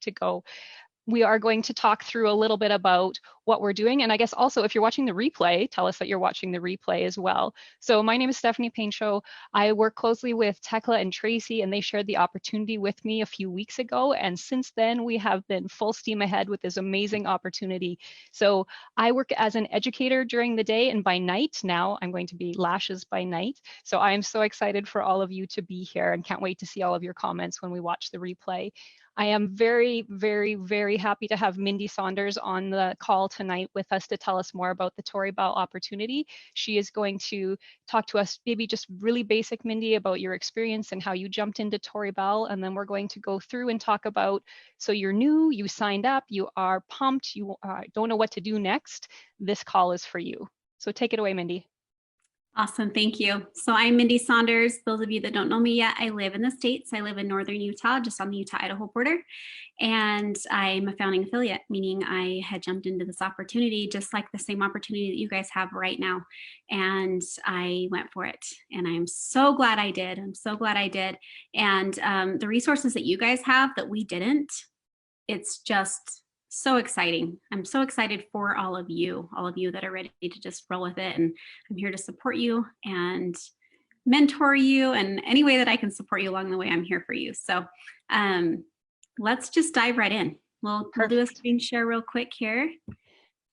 to go. We are going to talk through a little bit about what we're doing. And I guess also if you're watching the replay, tell us that you're watching the replay as well. So my name is Stephanie Paincho. I work closely with Tekla and Tracy, and they shared the opportunity with me a few weeks ago. And since then, we have been full steam ahead with this amazing opportunity. So I work as an educator during the day, and by night, now I'm going to be lashes by night. So I am so excited for all of you to be here and can't wait to see all of your comments when we watch the replay. I am very, very, very happy to have Mindy Saunders on the call tonight with us to tell us more about the Tori Bell opportunity. She is going to talk to us, maybe just really basic, Mindy, about your experience and how you jumped into Tori Bell. And then we're going to go through and talk about, so you're new, you signed up, you are pumped, you don't know what to do next. This call is for you. So take it away, Mindy. Awesome. Thank you. So I'm Mindy Saunders. Those of you that don't know me yet, I live in the States. I live in northern Utah, just on the Utah-Idaho border. And I'm a founding affiliate, meaning I had jumped into this opportunity, just like the same opportunity that you guys have right now. And I went for it. And I'm so glad I did. I'm so glad I did. And the resources that you guys have that we didn't, it's just so exciting. I'm so excited for all of you that are ready to just roll with it. And I'm here to support you and mentor you, and any way that I can support you along the way, I'm here for you. So let's just dive right in. We'll do a screen share real quick here.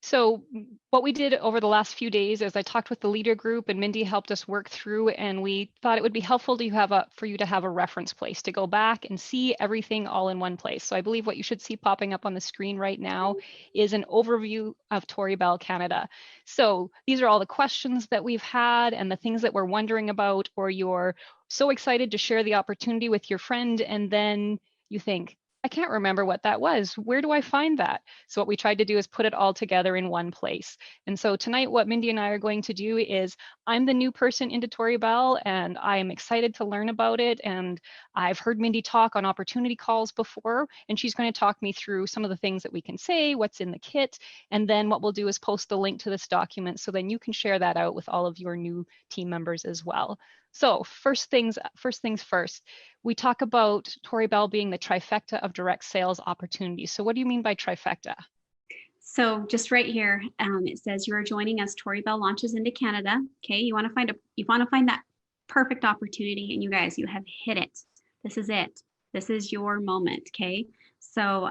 So what we did over the last few days is I talked with the leader group, and Mindy helped us work through, and we thought it would be helpful for you to have a reference place to go back and see everything all in one place. So I believe what you should see popping up on the screen right now is an overview of Tori Bell Canada. So these are all the questions that we've had and the things that we're wondering about, or you're so excited to share the opportunity with your friend, and then you think, I can't remember what that was. Where do I find that? So what we tried to do is put it all together in one place. And so tonight, what Mindy and I are going to do is, I'm the new person into Tori Bell, and I am excited to learn about it. And I've heard Mindy talk on opportunity calls before, and she's going to talk me through some of the things that we can say, what's in the kit. And then what we'll do is post the link to this document, so then you can share that out with all of your new team members as well. So first things first, we talk about Tori Bell being the trifecta of direct sales opportunities. So what do you mean by trifecta? So just right here, it says you are joining as Tori Bell launches into Canada. Okay, you want to find that perfect opportunity, and you guys, you have hit it. This is it. This is your moment. Okay, so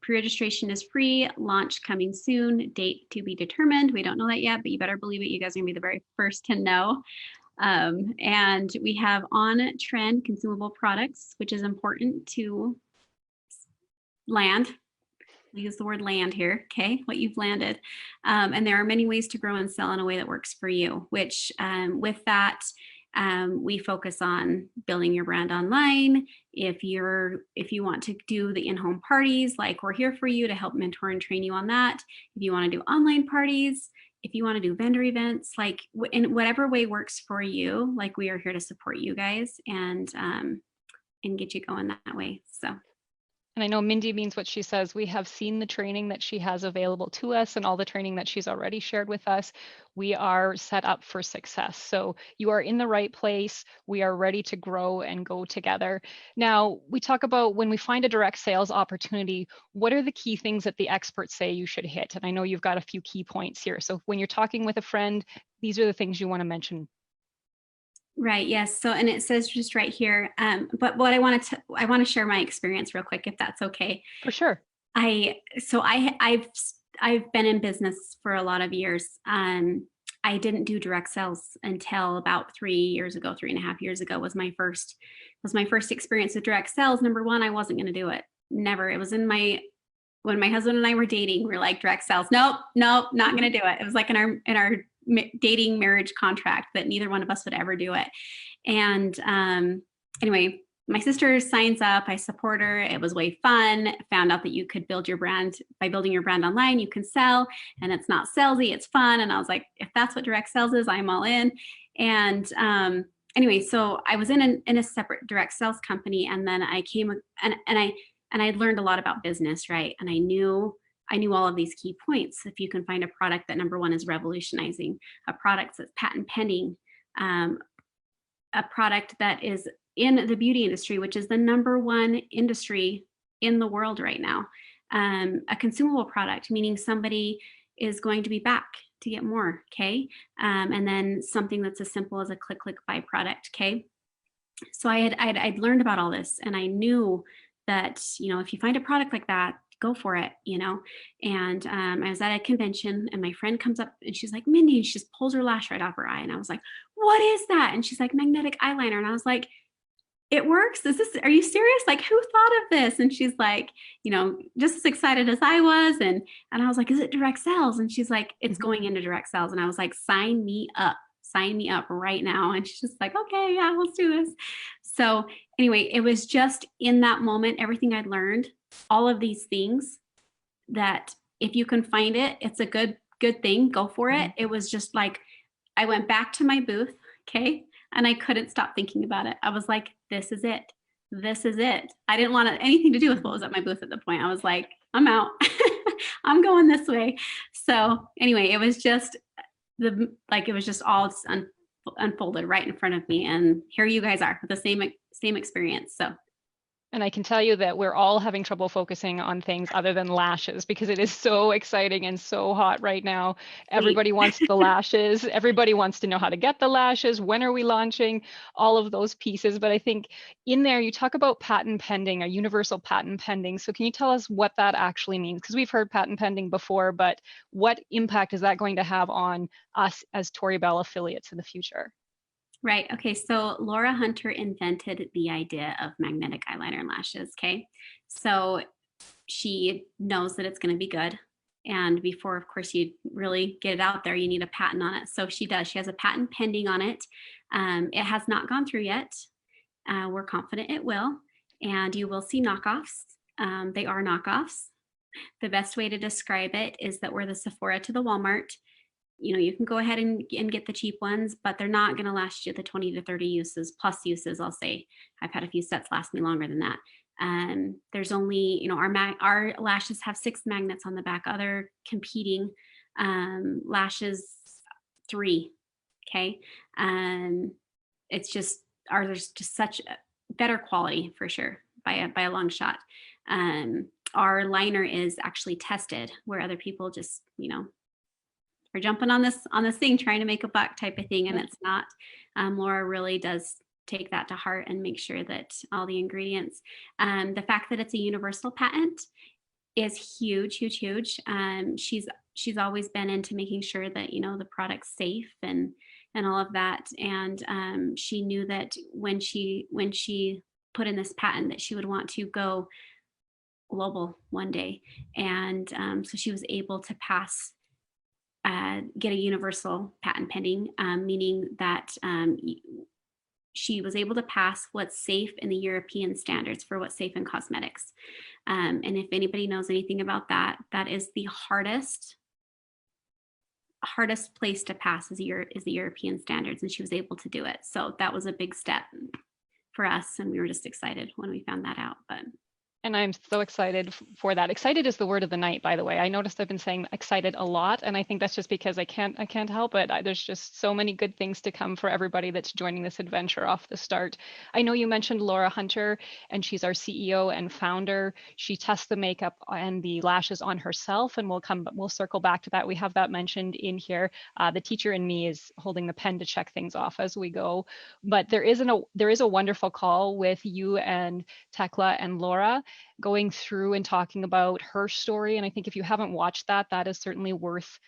pre-registration is free. Launch coming soon. Date to be determined. We don't know that yet, but you better believe it. You guys are gonna be the very first to know. And we have on-trend consumable products, which is important to land. We use the word land here, okay, what you've landed. And there are many ways to grow and sell in a way that works for you, which with that, we focus on building your brand online. If you want to do the in-home parties, like, we're here for you to help mentor and train you on that. If you want to do online parties, if you want to do vendor events, like in whatever way works for you, like, we are here to support you guys and get you going that way. So. And I know Mindy means what she says. We have seen the training that she has available to us and all the training that she's already shared with us. We are set up for success. So you are in the right place. We are ready to grow and go together. Now, we talk about when we find a direct sales opportunity, what are the key things that the experts say you should hit? And I know you've got a few key points here. So when you're talking with a friend, these are the things you want to mention. Right. Yes. So, and it says just right here, but what I want to share my experience real quick, if that's okay. For sure. I've been in business for a lot of years. I didn't do direct sales until about 3.5 years ago was my first experience with direct sales. Number one, I wasn't going to do it. Never. It was when my husband and I were dating, we were like, direct sales. Nope, not going to do it. It was like in our dating marriage contract that neither one of us would ever do it. And anyway, my sister signs up, I support her. It was way fun. Found out that you could build your brand by building your brand online. You can sell, and it's not salesy, it's fun. And I was like, if that's what direct sales is, I'm all in. And anyway, so I was in a separate direct sales company, and then I came and I learned a lot about business, right? And I knew all of these key points. If you can find a product that, number one, is revolutionizing, a product that's patent pending, a product that is in the beauty industry, which is the number one industry in the world right now. A consumable product, meaning somebody is going to be back to get more, okay? And then something that's as simple as a click byproduct, okay? So I'd learned about all this, and I knew that, you know, if you find a product like that, go for it, you know. And I was at a convention, and my friend comes up and she's like, Mindy, and she just pulls her lash right off her eye. And I was like, what is that? And she's like, magnetic eyeliner. And I was like, it works? Are you serious? Like, who thought of this? And she's like, you know, just as excited as I was. And I was like, is it direct sales? And she's like, it's going into direct sales. And I was like, sign me up right now. And she's just like, okay, yeah, let's do this. So anyway, it was just in that moment, everything I'd learned, all of these things, that if you can find it, it's a good thing. Go for it. It was just like, I went back to my booth. Okay. And I couldn't stop thinking about it. I was like, this is it. This is it. I didn't want anything to do with what was at my booth at the point. I was like, I'm out. I'm going this way. So anyway, it was just it was just all unfolded right in front of me. And here you guys are with the same experience. So. And I can tell you that we're all having trouble focusing on things other than lashes, because it is so exciting and so hot right now. Everybody wants the lashes. Everybody wants to know how to get the lashes. When are we launching? All of those pieces. But I think in there, you talk about patent pending, a universal patent pending. So can you tell us what that actually means? Because we've heard patent pending before, but what impact is that going to have on us as Tori Bell affiliates in the future? Right. Okay. So Laura Hunter invented the idea of magnetic eyeliner and lashes. Okay. So she knows that it's going to be good. And before, of course, you really get it out there, you need a patent on it. So she does. She has a patent pending on it. It has not gone through yet. We're confident it will. And you will see knockoffs. They are knockoffs. The best way to describe it is that we're the Sephora to the Walmart. You know, you can go ahead and get the cheap ones, but they're not going to last you the 20 to 30 uses plus uses. I'll say I've had a few sets last me longer than that. There's only, you know, our lashes have 6 magnets on the back. Other competing lashes 3. Okay. It's just ours is just such better quality for sure by a long shot. Our liner is actually tested, where other people just, you know, are jumping on this thing trying to make a buck type of thing, and it's not. Laura really does take that to heart and make sure that all the ingredients, the fact that it's a universal patent is huge. She's always been into making sure that, you know, the product's safe and all of that. And she knew that when she put in this patent that she would want to go global one day. And so she was able to get a universal patent pending, meaning that she was able to pass what's safe in the European standards for what's safe in cosmetics. And if anybody knows anything about that, that is the hardest place to pass is the European standards, and she was able to do it. So that was a big step for us, and we were just excited when we found that out. And I'm so excited for that. Excited is the word of the night, by the way. I noticed I've been saying excited a lot, and I think that's just because I can't help it. There's just so many good things to come for everybody that's joining this adventure off the start. I know you mentioned Laura Hunter, and she's our CEO and founder. She tests the makeup and the lashes on herself, and we'll circle back to that. We have that mentioned in here. The teacher in me is holding the pen to check things off as we go. But there is a wonderful call with you and Tekla and Laura, going through and talking about her story. And I think if you haven't watched that, that is certainly worth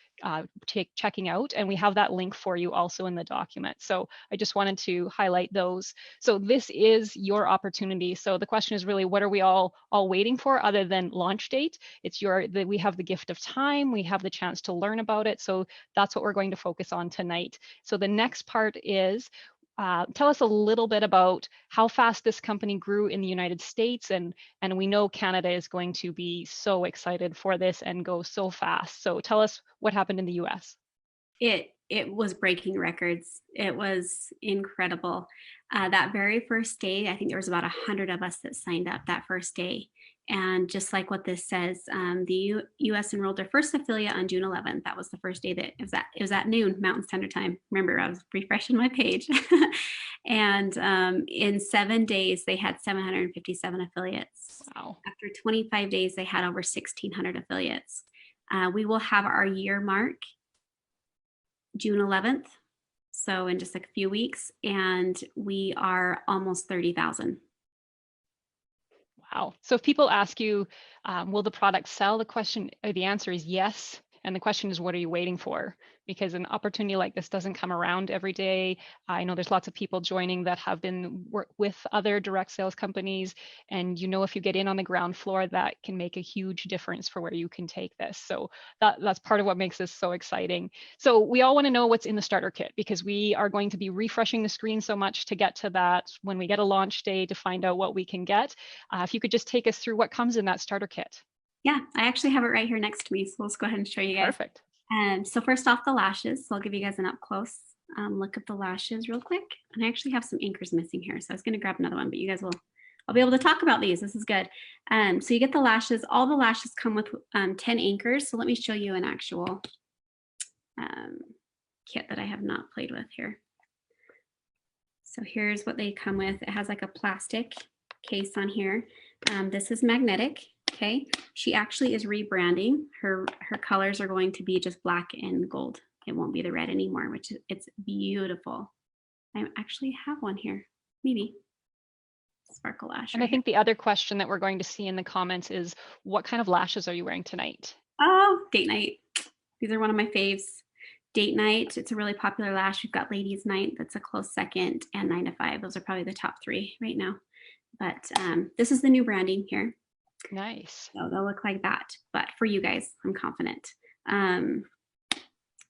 checking out. And we have that link for you also in the document. So I just wanted to highlight those. So this is your opportunity. So the question is really, what are we all waiting for other than launch date? We have the gift of time. We have the chance to learn about it. So that's what we're going to focus on tonight. So the next part is, tell us a little bit about how fast this company grew in the United States, and we know Canada is going to be so excited for this and go so fast. So tell us what happened in the US. It was breaking records. It was incredible. That very first day, I think there was about 100 of us that signed up that first day. And just like what this says, the U.S. enrolled their first affiliate on June 11th. That was the first day that it was at noon Mountain Standard Time. Remember, I was refreshing my page. And in 7 days, they had 757 affiliates. Wow. After 25 days, they had over 1,600 affiliates. We will have our year mark June 11th. So in just like a few weeks, and we are almost 30,000. Wow. So if people ask you, will the product sell? The answer is yes. And the question is, what are you waiting for? Because an opportunity like this doesn't come around every day. I know there's lots of people joining that have been with other direct sales companies. And if you get in on the ground floor, that can make a huge difference for where you can take this. So that's part of what makes this so exciting. So we all want to know what's in the starter kit, because we are going to be refreshing the screen so much to get to that when we get a launch day to find out what we can get. If you could just take us through what comes in that starter kit. Yeah, I actually have it right here next to me. So let's go ahead and show you guys. Perfect. So first off, the lashes. So I'll give you guys an up close look at the lashes real quick. And I actually have some anchors missing here. So I was going to grab another one, but you guys I'll be able to talk about these. This is good. So you get the lashes. All the lashes come with 10 anchors. So let me show you an actual kit that I have not played with here. So here's what they come with. It has like a plastic case on here. This is magnetic. Okay, she actually is rebranding. Her colors are going to be just black and gold. It won't be the red anymore, which it's beautiful. I actually have one here, maybe. Sparkle lash. And I think the other question that we're going to see in the comments is, what kind of lashes are you wearing tonight? Oh, date night. These are one of my faves. Date night, it's a really popular lash. We've got ladies night, that's a close second, and 9 to 5. Those are probably the top 3 right now. But this is the new branding here. Nice. So they'll look like that, but for you guys, I'm confident. But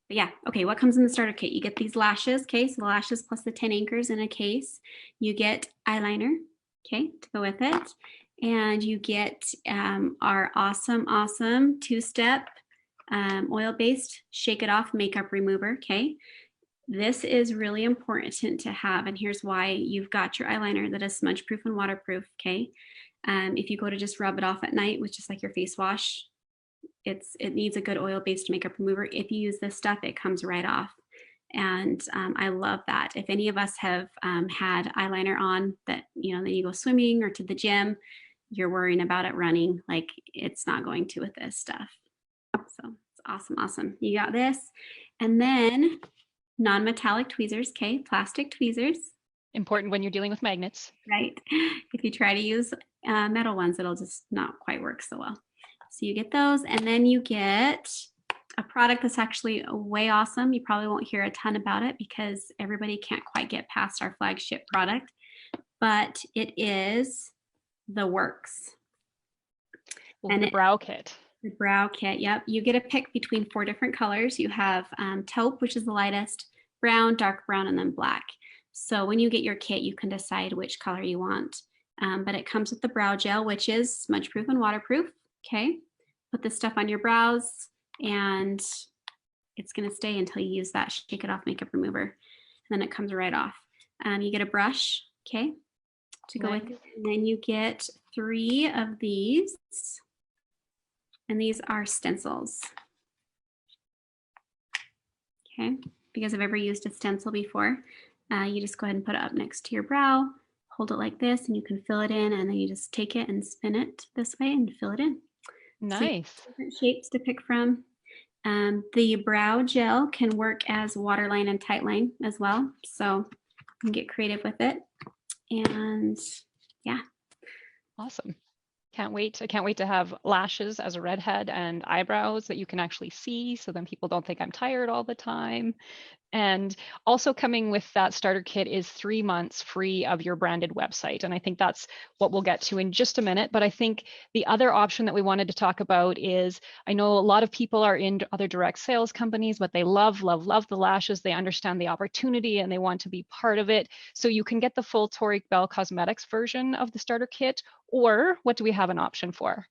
yeah, okay, what comes in the starter kit? You get these lashes, okay, so the lashes plus the 10 anchors in a case. You get eyeliner, okay, to go with it. And you get our awesome 2-step oil-based Shake It Off makeup remover, okay? This is really important to have, and here's why. You've got your eyeliner that is smudge proof and waterproof, okay? If you go to just rub it off at night with just like your face wash, it needs a good oil-based makeup remover. If you use this stuff, it comes right off. And I love that. If any of us have had eyeliner on that, then you go swimming or to the gym, you're worrying about it running, like it's not going to with this stuff. So it's awesome. You got this. And then non-metallic tweezers, okay, plastic tweezers. Important when you're dealing with magnets. Right. If you try to use metal ones, it'll just not quite work so well. So you get those, and then you get a product that's actually way awesome. You probably won't hear a ton about it because everybody can't quite get past our flagship product, but it is the works. And the brow kit. The brow kit, yep. You get a pick between 4 different colors. You have taupe, which is the lightest, brown, dark brown, and then black. So when you get your kit, you can decide which color you want. But it comes with the brow gel, which is smudge proof and waterproof. Okay, put this stuff on your brows and it's going to stay until you use that Shake It Off makeup remover. And then it comes right off. You get a brush, okay, to go with it. And then you get 3 of these. And these are stencils. Okay, if you guys have ever used a stencil before, you just go ahead and put it up next to your brow, hold it like this, and you can fill it in, and then you just take it and spin it this way and fill it in. Nice. So different shapes to pick from. The brow gel can work as waterline and tightline as well, so you can get creative with it. And yeah. Awesome. Can't wait. I can't wait to have lashes as a redhead and eyebrows that you can actually see, so then people don't think I'm tired all the time. And also coming with that starter kit is 3 months free of your branded website. And I think that's what we'll get to in just a minute. But I think the other option that we wanted to talk about is, I know a lot of people are in other direct sales companies, but they love the lashes. They understand the opportunity and they want to be part of it. So you can get the full Tori Bell Cosmetics version of the starter kit, or what do we have an option for?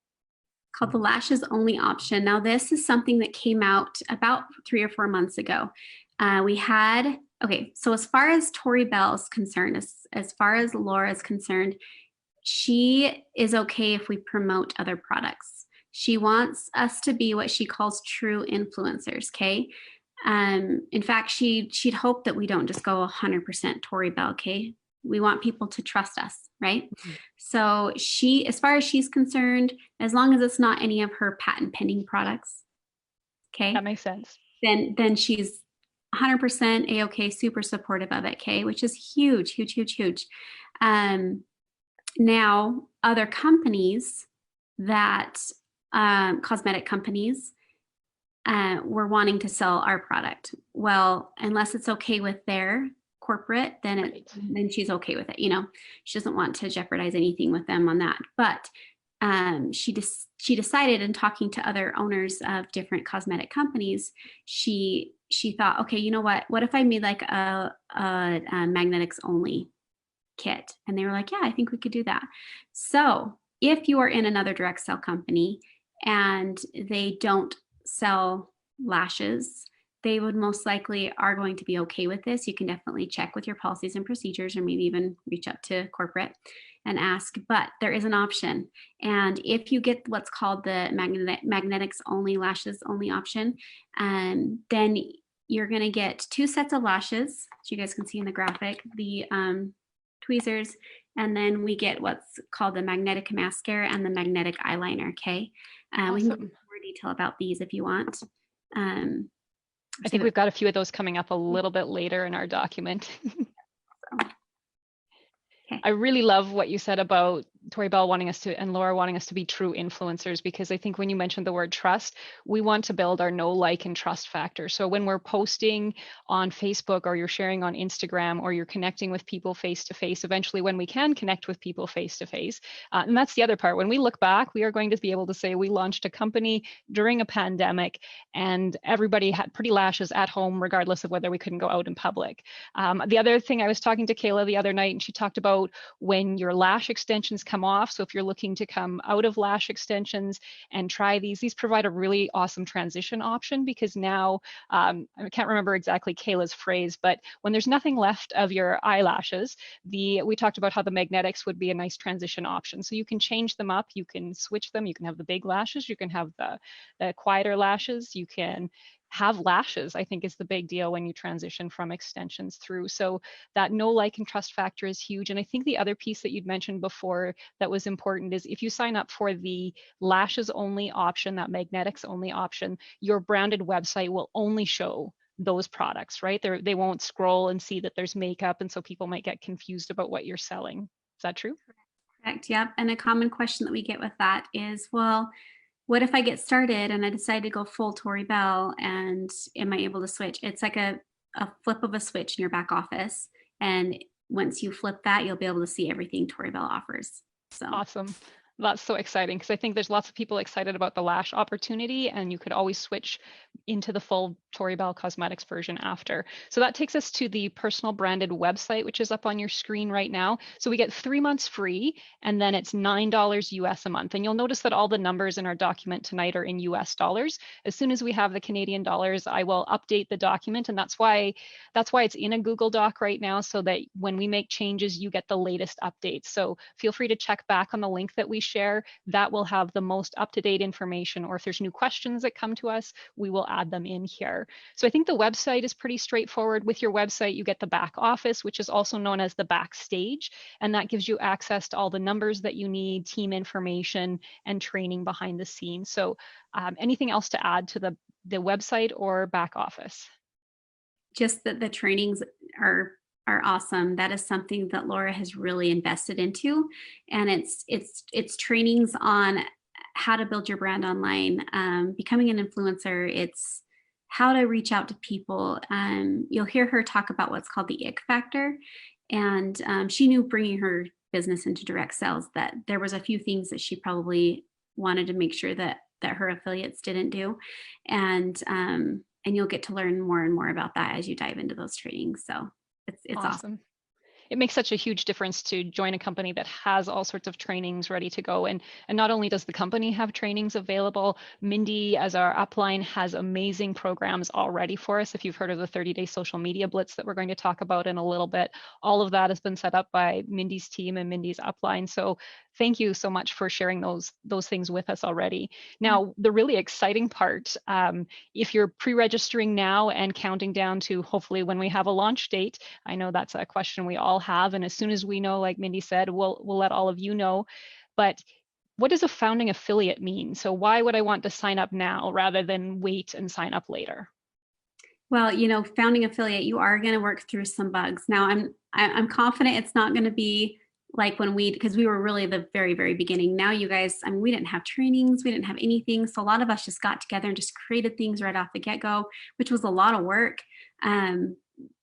Called the lashes only option. Now this is something that came out about 3 or 4 months ago. So as far as Tori Bell is concerned, as far as Laura is concerned, she is okay if we promote other products. She wants us to be what she calls true influencers, okay? In fact, she'd hope that we don't just go 100% Tori Bell, okay? We want people to trust us, right? Mhm. So she, as far as she's concerned, as long as it's not any of her patent pending products, okay, That makes sense. then she's 100% a-okay, super supportive of it, okay, which is huge, huge, huge, huge. Now, other companies that cosmetic companies were wanting to sell our product. Well, unless it's okay with their corporate, Right. then she's okay with it. You know, she doesn't want to jeopardize anything with them on that. But she decided, in talking to other owners of different cosmetic companies, she thought, okay, you know what? What if I made like a magnetics only kit? And they were like, yeah, I think we could do that. So if you are in another direct sell company and they don't sell lashes, they would most likely are going to be okay with this. You can definitely check with your policies and procedures, or maybe even reach out to corporate and ask, but there is an option. And if you get what's called the magnetics only, lashes only option, then you're going to get 2 sets of lashes, as you guys can see in the graphic, the tweezers, and then we get what's called the magnetic mascara and the magnetic eyeliner. Okay, we can go into Awesome. more detail about these if you want. I think we've got a few of those coming up a little bit later in our document. Okay. I really love what you said about Tori Bell wanting us to, and Laura wanting us to be true influencers, because I think when you mentioned the word trust, we want to build our know, like, and trust factor. So when we're posting on Facebook, or you're sharing on Instagram, or you're connecting with people face to face, eventually when we can connect with people face to face, and that's the other part. When we look back, we are going to be able to say we launched a company during a pandemic and everybody had pretty lashes at home, regardless of whether we couldn't go out in public. The other thing, I was talking to Kayla the other night, and she talked about when your lash extensions come off. So if you're looking to come out of lash extensions and try these provide a really awesome transition option, because now, I can't remember exactly Kayla's phrase, but when there's nothing left of your eyelashes, we talked about how the magnetics would be a nice transition option. So you can change them up, you can switch them, you can have the big lashes, you can have the quieter lashes, you can have lashes, I think, is the big deal when you transition from extensions through. So that know, like, and trust factor is huge. And I think the other piece that you'd mentioned before that was important is if you sign up for the lashes only option, that magnetics only option, your branded website will only show those products, right? They won't scroll and see that there's makeup, and so people might get confused about what you're selling. Is that true? Correct. Yep. And a common question that we get with that is, well, what if I get started and I decide to go full Tori Bell, and am I able to switch? It's like a flip of a switch in your back office. And once you flip that, you'll be able to see everything Tori Bell offers. So Awesome. That's so exciting, because I think there's lots of people excited about the lash opportunity, and you could always switch into the full Tori Bell Cosmetics version after. So that takes us to the personal branded website, which is up on your screen right now. So we get 3 months free, and then it's $9 US a month. And you'll notice that all the numbers in our document tonight are in US dollars. As soon as we have the Canadian dollars, I will update the document, and that's why it's in a Google Doc right now, so that when we make changes, you get the latest updates. So feel free to check back on the link that we share. That will have the most up-to-date information, or if there's new questions that come to us, we will add them in here. So I think the website is pretty straightforward. With your website, you get the back office, which is also known as the backstage, and that gives you access to all the numbers that you need, team information, and training behind the scenes. So anything else to add to the website or back office? just that the trainings are awesome. That is something that Laura has really invested into, and it's trainings on how to build your brand online, becoming an influencer. It's how to reach out to people. You'll hear her talk about what's called the ick factor, and she knew, bringing her business into direct sales, that there was a few things that she probably wanted to make sure that her affiliates didn't do, and you'll get to learn more and more about that as you dive into those trainings. So it's awesome. It makes such a huge difference to join a company that has all sorts of trainings ready to go. And not only does the company have trainings available, Mindy, as our upline, has amazing programs already for us. If you've heard of the 30-day social media blitz that we're going to talk about in a little bit, all of that has been set up by Mindy's team and Mindy's upline. So thank you so much for sharing those things with us already. Now, the really exciting part, if you're pre-registering now and counting down to hopefully when we have a launch date, I know that's a question we all all have. And as soon as we know, like Mindy said, we'll let all of you know. But what does a founding affiliate mean? So why would I want to sign up now rather than wait and sign up later? Well, founding affiliate, you are going to work through some bugs. Now, I'm confident it's not going to be like because we were really the very, very beginning. Now, you guys, we didn't have trainings, we didn't have anything. So a lot of us just got together and just created things right off the get-go, which was a lot of work.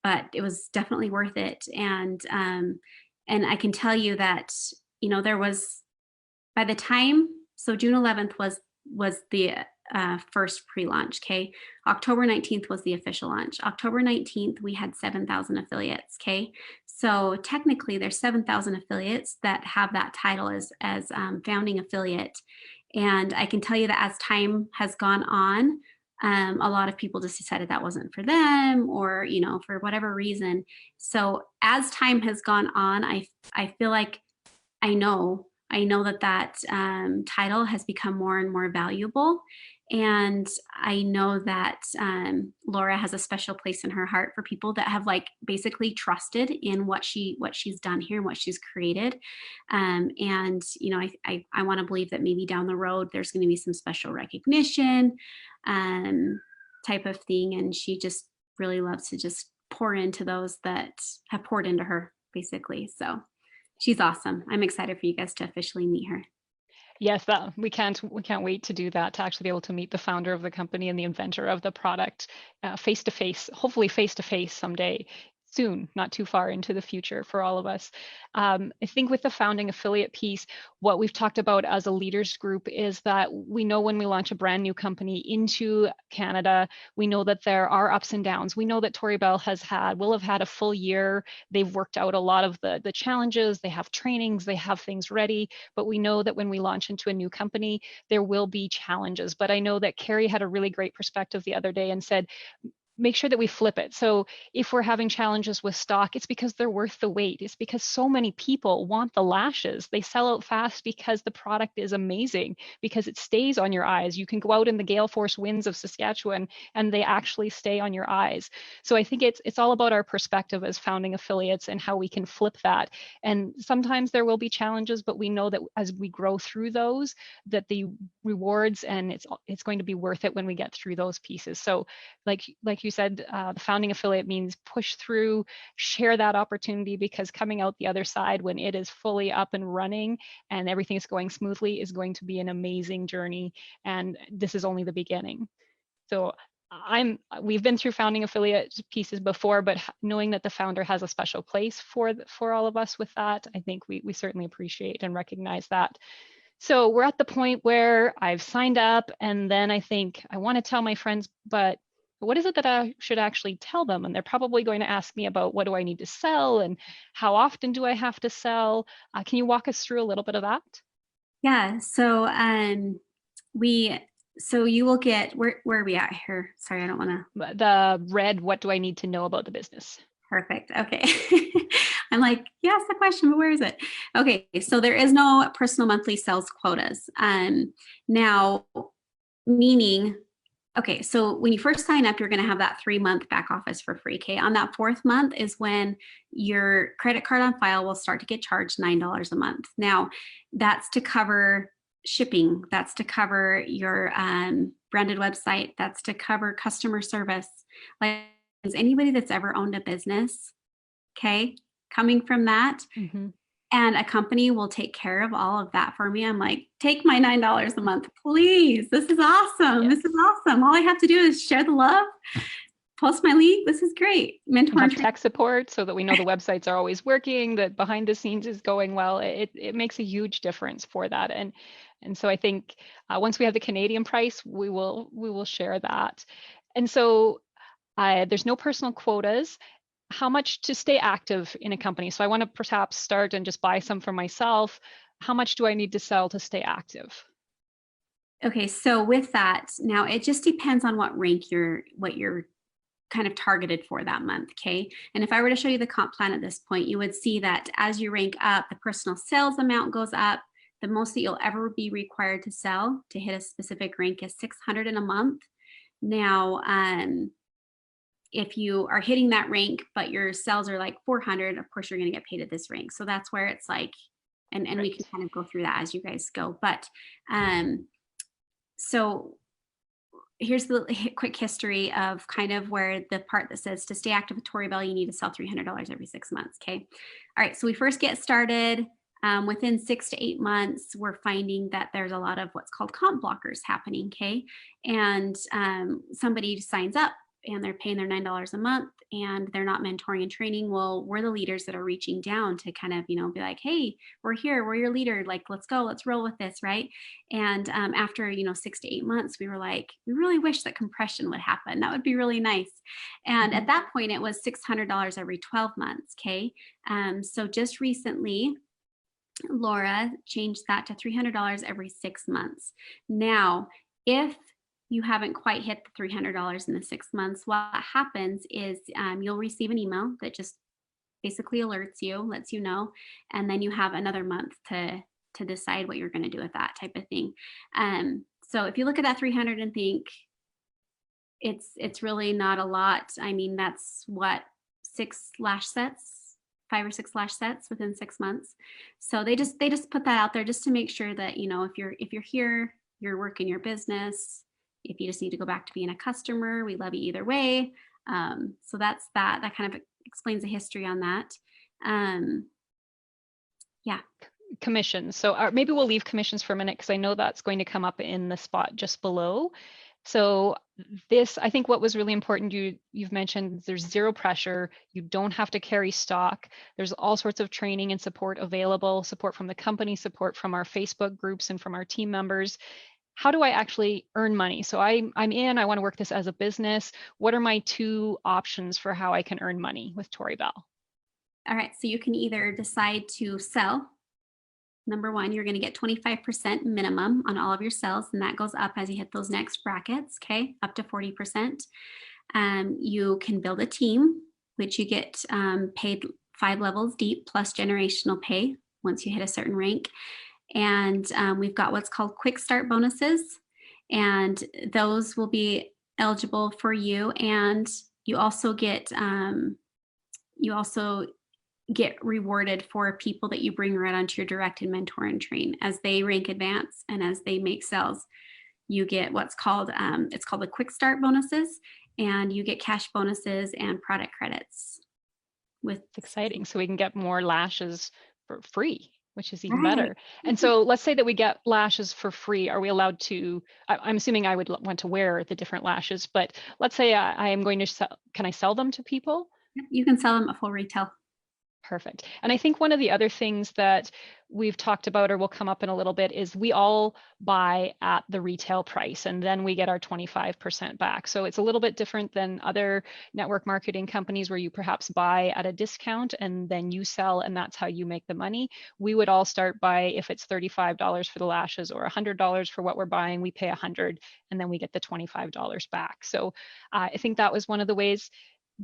But it was definitely worth it. And I can tell you that, there was, by the time, so June 11th was the first pre-launch. Okay. October 19th was the official launch. October 19th, we had 7,000 affiliates. Okay. So technically there's 7,000 affiliates that have that title as founding affiliate. And I can tell you that as time has gone on, a lot of people just decided that wasn't for them, or, for whatever reason. So as time has gone on, I feel like I know that title has become more and more valuable. And I know that Laura has a special place in her heart for people that have basically trusted in what she's done here and what she's created. I want to believe that maybe down the road there's going to be some special recognition type of thing. And she just really loves to just pour into those that have poured into her, basically. So she's awesome. I'm excited for you guys to officially meet her. Yes, we can't wait to do that, to actually be able to meet the founder of the company and the inventor of the product face to face, hopefully face to face someday soon, not too far into the future for all of us. I think with the founding affiliate piece, what we've talked about as a leaders group is that we know when we launch a brand new company into Canada, we know that there are ups and downs. We know that Tori Bell will have had a full year. They've worked out a lot of the challenges. They have trainings, they have things ready, but we know that when we launch into a new company, there will be challenges. But I know that Carrie had a really great perspective the other day and said, make sure that we flip it. So if we're having challenges with stock, it's because they're worth the wait. It's because so many people want the lashes. They sell out fast because the product is amazing, because it stays on your eyes. You can go out in the gale force winds of Saskatchewan and they actually stay on your eyes. So I think it's all about our perspective as founding affiliates and how we can flip that. And sometimes there will be challenges, but we know that as we grow through those, that the rewards and it's going to be worth it when we get through those pieces. So like you said, the founding affiliate means push through, share that opportunity, because coming out the other side when it is fully up and running and everything is going smoothly is going to be an amazing journey. And this is only the beginning. So we've been through founding affiliate pieces before, but knowing that the founder has a special place for all of us with that, I think we certainly appreciate and recognize that. So we're at the point where I've signed up, and then I think I want to tell my friends, but what is it that I should actually tell them? And they're probably going to ask me about what do I need to sell and how often do I have to sell? Can you walk us through a little bit of that? Yeah. So you will get, where are we at here? Sorry, I don't want to. The red, what do I need to know about the business? Perfect. Okay. I'm like, yes, the question, but where is it? Okay. So there is no personal monthly sales quotas. Now, meaning, okay, so when you first sign up, you're going to have that 3-month back office for free. Okay. On that 4th month is when your credit card on file will start to get charged $9 a month. Now, that's to cover shipping. That's to cover your branded website. That's to cover customer service. Like anybody that's ever owned a business, okay, coming from that. Mm-hmm. And a company will take care of all of that for me. I'm like, take my $9 a month, please. This is awesome. Yes. This is awesome. All I have to do is share the love, post my link. This is great. Mentor have tech support so that we know the websites are always working, that behind the scenes is going well. It makes a huge difference for that. And so I think once we have the Canadian price, we will share that. And so there's no personal quotas. How much to stay active in a company? So I want to perhaps start and just buy some for myself. How much do I need to sell to stay active? Okay, so with that, now it just depends on what you're kind of targeted for that month, okay? And if I were to show you the comp plan at this point, you would see that as you rank up, the personal sales amount goes up. The most that you'll ever be required to sell to hit a specific rank is $600 in a month. Now, if you are hitting that rank, but your sales are like 400, of course you're going to get paid at this rank. So that's where it's like, and Right. we can kind of go through that as you guys go. But so here's the quick history of kind of where the part that says to stay active with Tori Bell, you need to sell $300 every 6 months. Okay. All right. So we first get started. Within 6 to 8 months, we're finding that there's a lot of what's called comp blockers happening. Okay. And somebody signs up and they're paying their $9 a month and they're not mentoring and training. Well, we're the leaders that are reaching down to kind of, be like, hey, we're here, we're your leader. Like, let's go, let's roll with this. Right. And after, 6 to 8 months, we were like, we really wish that compression would happen. That would be really nice. And at that point, it was $600 every 12 months. Okay. So just recently, Laura changed that to $300 every 6 months. Now, if you haven't quite hit the $300 in the 6 months, what happens is you'll receive an email that just basically alerts you, lets you know, and then you have another month to decide what you're going to do with that type of thing. So if you look at that 300 and think it's really not a lot. I mean, that's what 6 lash sets, 5 or 6 lash sets within 6 months. So they just put that out there just to make sure that, if you're here, you're working your business. If you just need to go back to being a customer, we love you either way. So that's that kind of explains the history on that. Yeah. Commissions. So maybe we'll leave commissions for a minute because I know that's going to come up in the spot just below. So this, I think what was really important, you've mentioned there's zero pressure. You don't have to carry stock. There's all sorts of training and support available, support from the company, support from our Facebook groups and from our team members. How do I actually earn money? So I want to work this as a business. What are my 2 options for how I can earn money with Tori Bell? All right. So you can either decide to sell. Number 1, you're going to get 25% minimum on all of your sales, and that goes up as you hit those next brackets, okay, up to 40%. You can build a team, which you get paid 5 levels deep plus generational pay once you hit a certain rank. And we've got what's called quick start bonuses, and those will be eligible for you. And you also get rewarded for people that you bring right onto your direct and mentor and train as they rank advance and as they make sales. You get what's called it's called the quick start bonuses, and you get cash bonuses and product credits. It's exciting. So we can get more lashes for free, which is even right. better. And so let's say that we get lashes for free. Are we allowed to, I'm assuming I would want to wear the different lashes, but let's say I am going to sell, can I sell them to people? You can sell them at full retail. Perfect. And I think one of the other things that we've talked about or will come up in a little bit is we all buy at the retail price and then we get our 25% back. So it's a little bit different than other network marketing companies where you perhaps buy at a discount and then you sell and that's how you make the money. We would all start by, if it's $35 for the lashes or $100 for what we're buying, we pay $100 and then we get the $25 back. So I think that was one of the ways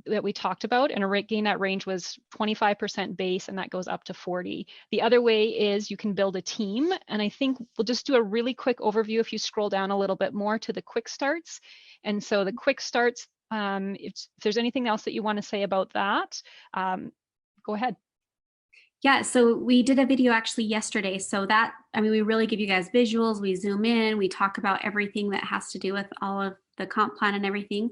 that we talked about, and again, that range was 25% base and that goes up to 40. The other way is you can build a team, and I think we'll just do a really quick overview if you scroll down a little bit more to the quick starts. And so the quick starts, if there's anything else that you want to say about that, go ahead. Yeah, so we did a video actually yesterday. So that, we really give you guys visuals, we zoom in, we talk about everything that has to do with all of the comp plan and everything.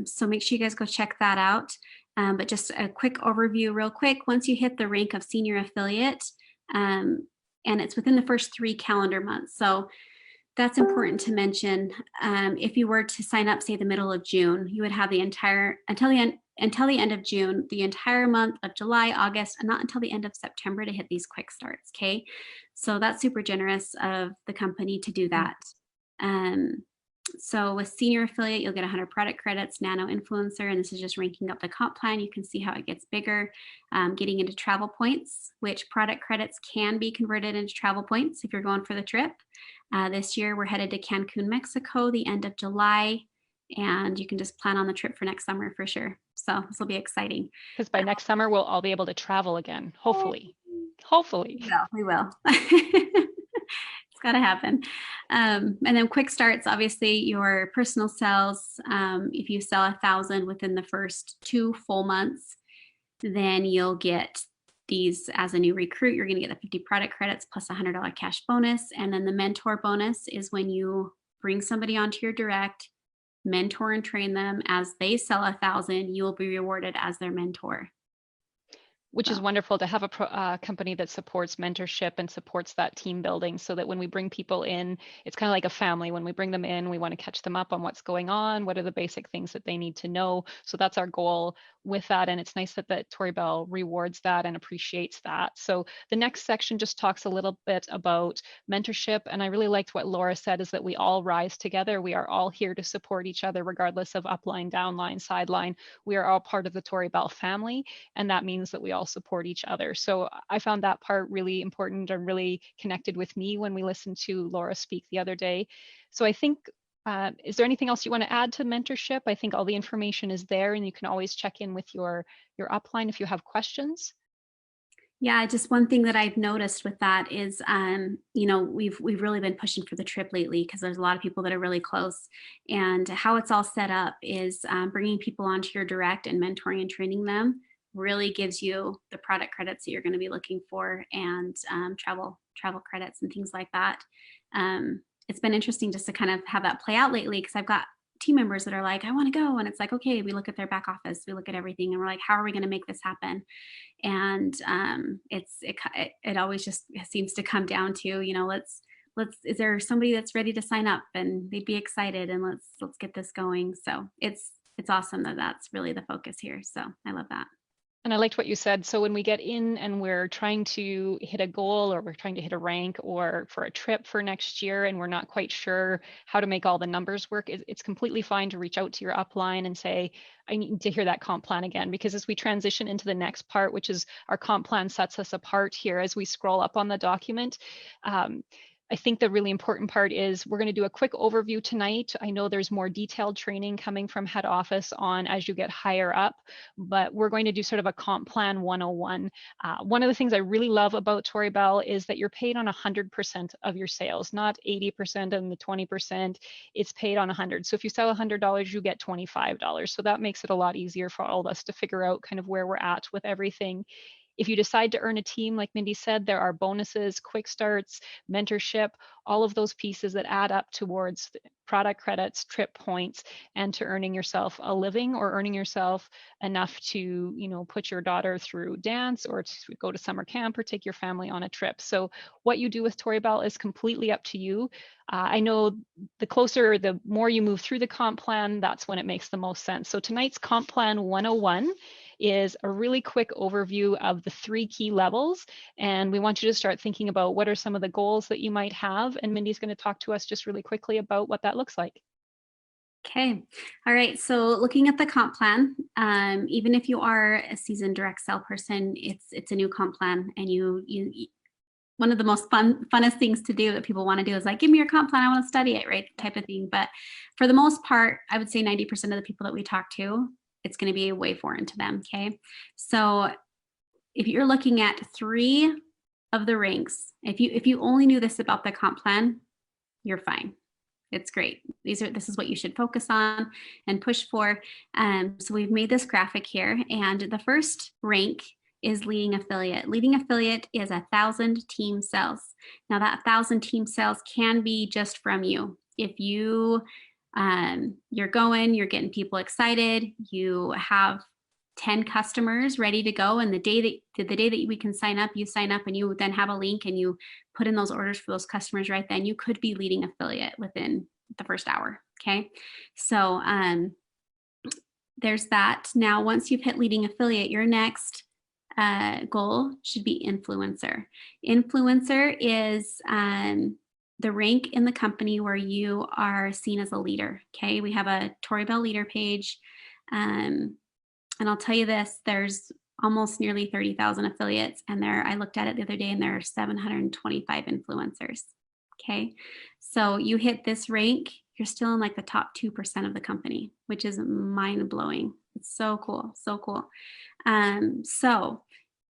So make sure you guys go check that out. But just a quick overview real quick. Once you hit the rank of senior affiliate, and it's within the first 3 calendar months. So that's important to mention. If you were to sign up, say the middle of June, you would have the entire, until the end of June, the entire month of July, August, and not until the end of September to hit these quick starts, okay? So that's super generous of the company to do that. So with senior affiliate, you'll get 100 product credits, nano influencer, and this is just ranking up the comp plan. You can see how it gets bigger. Getting into travel points, which product credits can be converted into travel points if you're going for the trip. This year, we're headed to Cancun, Mexico, the end of July, and you can just plan on the trip for next summer for sure. So this will be exciting. Because by next summer, we'll all be able to travel again, hopefully. Hopefully. We will. It's Gotta happen. And then quick starts, obviously your personal sales. If you sell 1,000 within the first 2 full months, then you'll get these as a new recruit. You're going to get the 50 product credits plus $100 cash bonus. And then the mentor bonus is when you bring somebody onto your direct, mentor and train them. As they sell 1,000, you will be rewarded as their mentor. Which is wonderful to have a company that supports mentorship and supports that team building, so that when we bring people in, it's kind of like a family. When we bring them in, we want to catch them up on what's going on, what are the basic things that they need to know. So that's our goal with that. And it's nice that Tori Bell rewards that and appreciates that. So the next section just talks a little bit about mentorship. And I really liked what Laura said, is that we all rise together. We are all here to support each other, regardless of upline, downline, sideline. We are all part of the Tori Bell family. And that means that we all support each other. So I found that part really important and really connected with me when we listened to Laura speak the other day. So I think, is there anything else you want to add to mentorship? I think all the information is there, and you can always check in with your upline if you have questions. Yeah, just one thing that I've noticed with that is, we've really been pushing for the trip lately because there's a lot of people that are really close. And how it's all set up is bringing people onto your direct and mentoring and training them really gives you the product credits that you're going to be looking for, and travel credits and things like that. It's been interesting just to kind of have that play out lately, because I've got team members that are like, I want to go. And it's like, okay, we look at their back office, we look at everything, and we're like, how are we going to make this happen? And it always just seems to come down to, is there somebody that's ready to sign up, and they'd be excited, and let's get this going. So it's awesome that that's really the focus here. So I love that. And I liked what you said. So when we get in and we're trying to hit a goal, or we're trying to hit a rank, or for a trip for next year, and we're not quite sure how to make all the numbers work, it's completely fine to reach out to your upline and say, I need to hear that comp plan again. Because as we transition into the next part, which is our comp plan sets us apart here, as we scroll up on the document, I think the really important part is we're going to do a quick overview tonight. I know there's more detailed training coming from head office on as you get higher up, but we're going to do sort of a comp plan 101. One of the things I really love about Tori Bell is that you're paid on 100% of your sales, not 80% and the 20%. It's paid on 100. So if you sell $100, you get $25. So that makes it a lot easier for all of us to figure out kind of where we're at with everything. If you decide to earn a team, like Mindy said, there are bonuses, quick starts, mentorship, all of those pieces that add up towards product credits, trip points, and to earning yourself a living, or earning yourself enough to, put your daughter through dance, or to go to summer camp, or take your family on a trip. So what you do with Tori Bell is completely up to you. I know the more you move through the comp plan, that's when it makes the most sense. So tonight's comp plan 101 is a really quick overview of the 3 key levels. And we want you to start thinking about what are some of the goals that you might have. And Mindy's going to talk to us just really quickly about what that looks like. Okay. All right. So looking at the comp plan, even if you are a seasoned direct sell person, it's a new comp plan, and you one of the most funnest things to do that people want to do is like, give me your comp plan, I want to study it, right? Type of thing. But for the most part, I would say 90% of the people that we talk to, it's going to be way foreign to them. Okay. So if you're looking at 3 of the ranks, if you only knew this about the comp plan, you're fine. It's great. This is what you should focus on and push for. So we've made this graphic here, and the first rank is leading affiliate. Leading affiliate is 1,000 team sales. Now that 1,000 team sales can be just from you. If you're getting people excited, you have 10 customers ready to go, and the day that we can sign up, you sign up, and you then have a link and you put in those orders for those customers right then, you could be leading affiliate within the first hour. Okay. So there's that. Now, once you've hit leading affiliate, your next goal should be influencer. Influencer is the rank in the company where you are seen as a leader. Okay. We have a Tori Bell leader page. And I'll tell you this, there's almost nearly 30,000 affiliates, and I looked at it the other day, and there are 725 influencers. Okay. So you hit this rank, you're still in like the top 2% of the company, which is mind blowing. It's so cool. So cool. So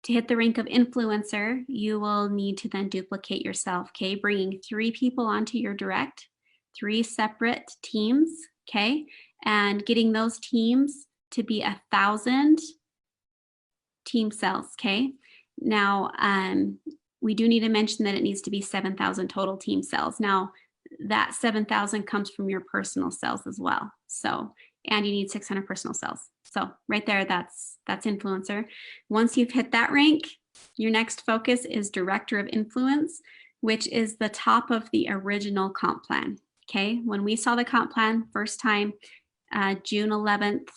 To hit the rank of influencer, you will need to then duplicate yourself, okay? Bringing 3 people onto your direct, 3 separate teams, okay? And getting those teams to be 1,000 team cells, okay? Now, we do need to mention that it needs to be 7,000 total team cells. Now, that 7,000 comes from your personal cells as well. So, and you need 600 personal cells. So right there, that's influencer. Once you've hit that rank, your next focus is director of influence, which is the top of the original comp plan. Okay, when we saw the comp plan first time, June 11th,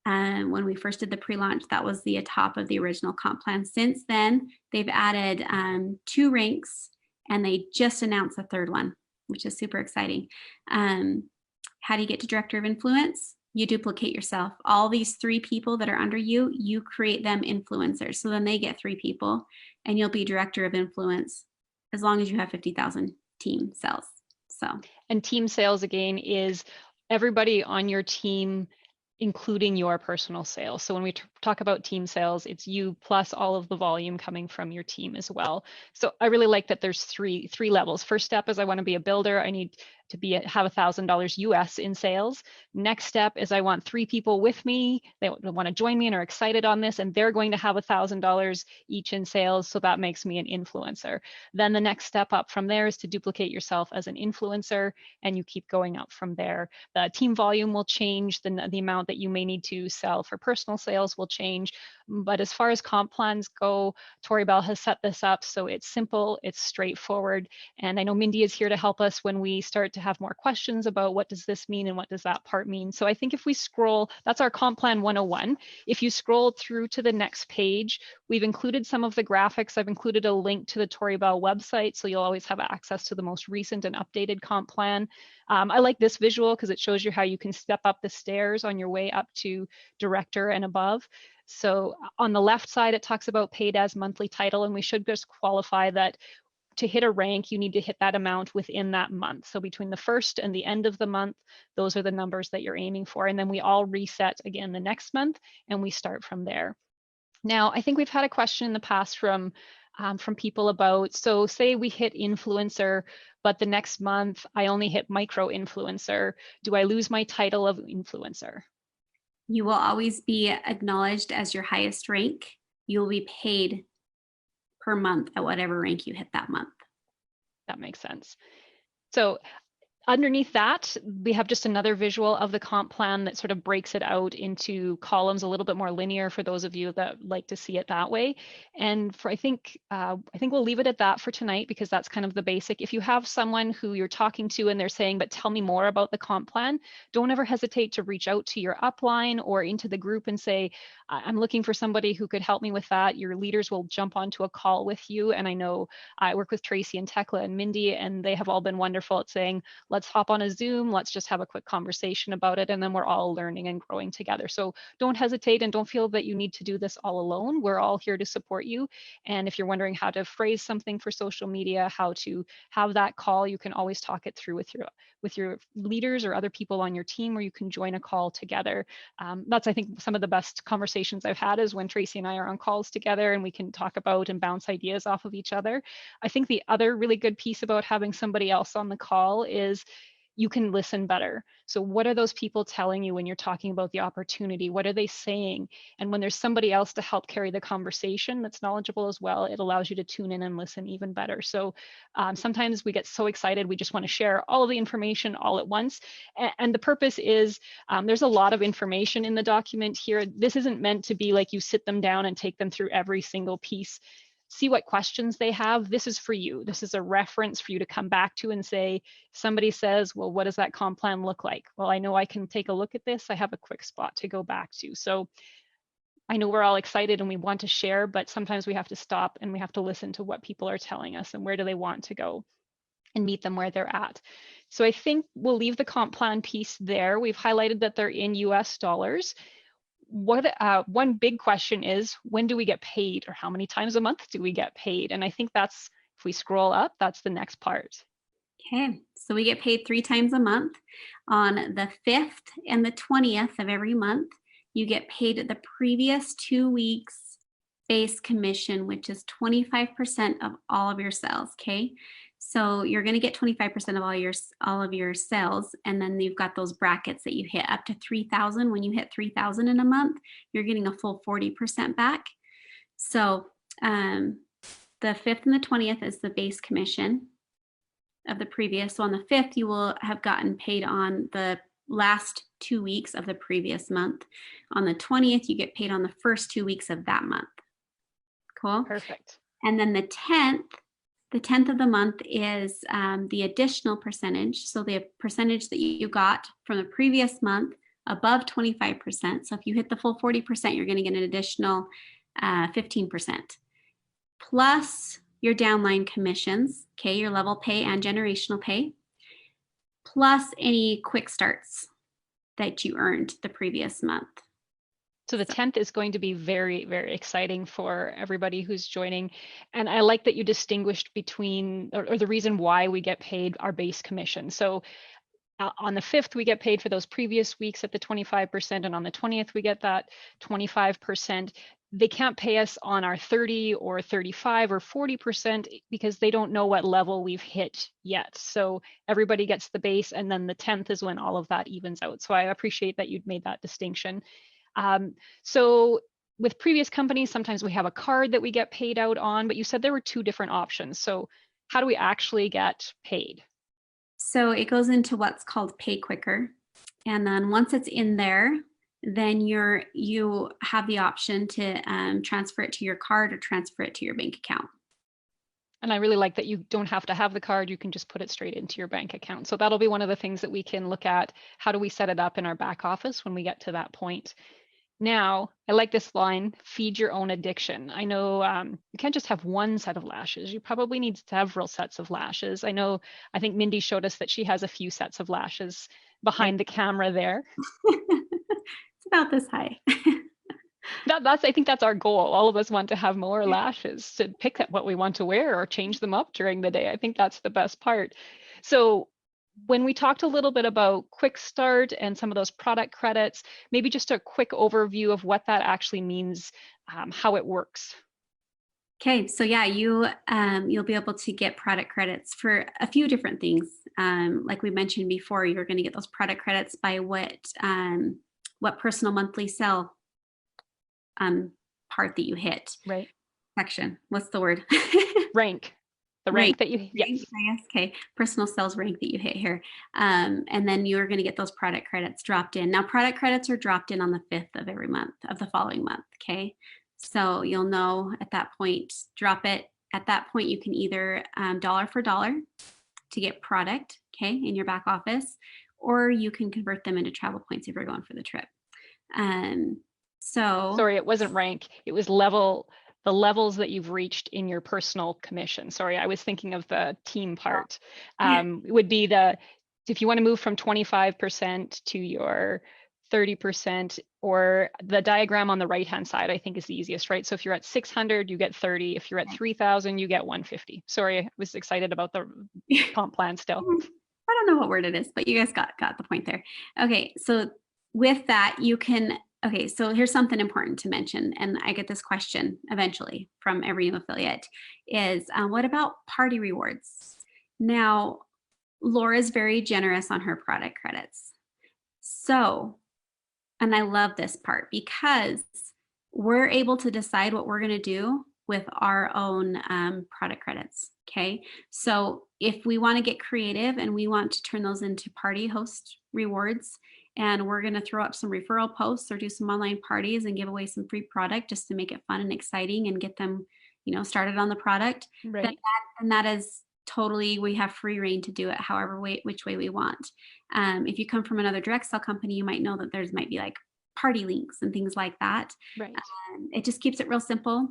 when we first did the pre-launch, that was the top of the original comp plan. Since then, they've added 2 ranks, and they just announced a 3rd one, which is super exciting. How do you get to director of influence? You duplicate yourself. All these 3 people that are under you, you create them influencers. So then they get 3 people, and you'll be director of influence as long as you have 50,000 team cells. So, and team sales again is everybody on your team, including your personal sales. So when we talk about team sales, it's you plus all of the volume coming from your team as well. So I really like that there's three levels. First step is I want to be a builder. I need to have $1,000 US in sales. Next step is I want 3 people with me. They want to join me and are excited on this, and they're going to have $1,000 each in sales. So that makes me an influencer. Then the next step up from there is to duplicate yourself as an influencer, and you keep going up from there. The team volume will change. The amount that you may need to sell for personal sales will change. But as far as comp plans go, Tori Bell has set this up so it's simple, it's straightforward. And I know Mindy is here to help us when we start to have more questions about what does this mean and what does that part mean. So I think if we scroll, that's our comp plan 101. If you scroll through to the next page, we've included some of the graphics. I've included a link to the Tori Bell website, so you'll always have access to the most recent and updated comp plan. I like this visual because it shows you how you can step up the stairs on your way up to director and above. So on the left side, it talks about paid as monthly title, and we should just qualify that to hit a rank, you need to hit that amount within that month. So between the first and the end of the month, those are the numbers that you're aiming for. And then we all reset again the next month, and we start from there. Now, I think we've had a question in the past from people about, so say we hit influencer, but the next month I only hit micro influencer. Do I lose my title of influencer? you will always be acknowledged as your highest rank. You will be paid per month at whatever rank you hit that month. That makes sense. So underneath that, we have just another visual of the comp plan that sort of breaks it out into columns, a little bit more linear for those of you that like to see it that way. And I think we'll leave it at that for tonight, because that's kind of the basic. If you have someone who you're talking to and they're saying, but tell me more about the comp plan, don't ever hesitate to reach out to your upline or into the group and say, I'm looking for somebody who could help me with that. Your leaders will jump onto a call with you. And I know I work with Tracy and Tekla and Mindy, and they have all been wonderful at saying, let's hop on a Zoom, let's just have a quick conversation about it, and then we're all learning and growing together. So don't hesitate and don't feel that you need to do this all alone. We're all here to support you. And if you're wondering how to phrase something for social media, how to have that call, you can always talk it through with your leaders or other people on your team, or you can join a call together. That's, I think, some of the best conversations I've had is when Tracy and I are on calls together and we can talk about and bounce ideas off of each other. I think the other really good piece about having somebody else on the call is you can listen better. So what are those people telling you when you're talking about the opportunity? What are they saying? And when there's somebody else to help carry the conversation that's knowledgeable as well, it allows you to tune in and listen even better. So sometimes we get so excited, we just want to share all of the information all at once. And the purpose is, there's a lot of information in the document here. This isn't meant to be like you sit them down and take them through every single piece. See what questions they have. This is for you. This is a reference for you to come back to and say, somebody says, well, what does that comp plan look like? Well, I know I can take a look at this. I have a quick spot to go back to. So I know we're all excited and we want to share, but sometimes we have to stop and we have to listen to what people are telling us and where do they want to go and meet them where they're at. So I think we'll leave the comp plan piece there. We've highlighted that they're in US dollars. One big question is, when do we get paid, or how many times a month do we get paid? And I think that's, if we scroll up, that's the next part. Okay, so we get paid 3 times a month. On the 5th and the 20th of every month, you get paid the previous 2 weeks base commission, which is 25% of all of your sales. Okay. So you're going to get 25% of all of your sales. And then you've got those brackets that you hit up to 3,000. When you hit 3,000 in a month, you're getting a full 40% back. So the 5th and the 20th is the base commission of the previous. So on the 5th, you will have gotten paid on the last 2 weeks of the previous month. On the 20th, you get paid on the first 2 weeks of that month. Cool. Perfect. And then the 10th of the month is the additional percentage. So the percentage that you got from the previous month above 25%. So if you hit the full 40%, you're going to get an additional 15%. Plus your downline commissions, okay, your level pay and generational pay, plus any quick starts that you earned the previous month. So the 10th is going to be very, very exciting for everybody who's joining. And I like that you distinguished between, or the reason why we get paid our base commission. So on the 5th, we get paid for those previous weeks at the 25%, and on the 20th, we get that 25%. They can't pay us on our 30 or 35 or 40% because they don't know what level we've hit yet. So everybody gets the base, and then the 10th is when all of that evens out. So I appreciate that you'd made that distinction. So with previous companies, sometimes we have a card that we get paid out on, but you said there were 2 different options. So how do we actually get paid? So it goes into what's called Pay Quicker. And then once it's in there, then you have the option to transfer it to your card or transfer it to your bank account. And I really like that you don't have to have the card. You can just put it straight into your bank account. So that'll be one of the things that we can look at. How do we set it up in our back office when we get to that point? Now, I like this line, feed your own addiction. I know you can't just have one set of lashes. You probably need several sets of lashes. I think Mindy showed us that she has a few sets of lashes behind the camera there. It's about this high. I think that's our goal. All of us want to have more lashes to pick up what we want to wear or change them up during the day. I think that's the best part. So when we talked a little bit about Quick Start and some of those product credits, maybe just a quick overview of what that actually means, how it works. Okay, so yeah, you'll be able to get product credits for a few different things. Like we mentioned before, you're going to get those product credits by what personal monthly sale part that you hit. Right. Section. What's the word? Rank. The rank that you, yes. Okay, personal sales rank that you hit here. And then you're going to get those product credits dropped in. Now, product credits are dropped in on the 5th of every month of the following month. Okay, so you'll know at that point, drop it. At that point, you can either dollar for dollar to get product, okay, in your back office, or you can convert them into travel points if you're going for the trip. Sorry, it wasn't rank. It was the levels that you've reached in your personal commission. Sorry, I was thinking of the team part. It would be if you want to move from 25% to your 30%, or the diagram on the right-hand side, I think is the easiest, right? So if you're at 600, you get 30. If you're at 3,000, you get 150. Sorry, I was excited about the comp plan still. I don't know what word it is, but you guys got the point there. Okay, so with that, you can, okay, so here's something important to mention, and I get this question eventually from every new affiliate, is what about party rewards? Now, Laura's very generous on her product credits. So, and I love this part because we're able to decide what we're going to do with our own product credits. Okay, so if we want to get creative and we want to turn those into party host rewards, and we're going to throw up some referral posts or do some online parties and give away some free product just to make it fun and exciting and get them, started on the product, right. that is totally, we have free reign to do it however which way we want. If you come from another direct sell company, you might know that there's might be like party links and things like that. Right. It just keeps it real simple.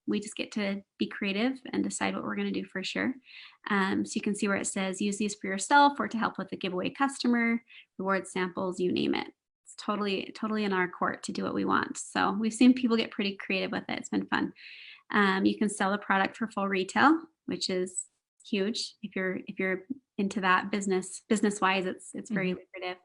We just get to be creative and decide what we're going to do for sure. So you can see where it says use these for yourself or to help with the giveaway customer, reward samples, you name it. It's totally in our court to do what we want. So we've seen people get pretty creative with it. It's been fun. You can sell a product for full retail, which is huge if you're into that business wise. It's very lucrative.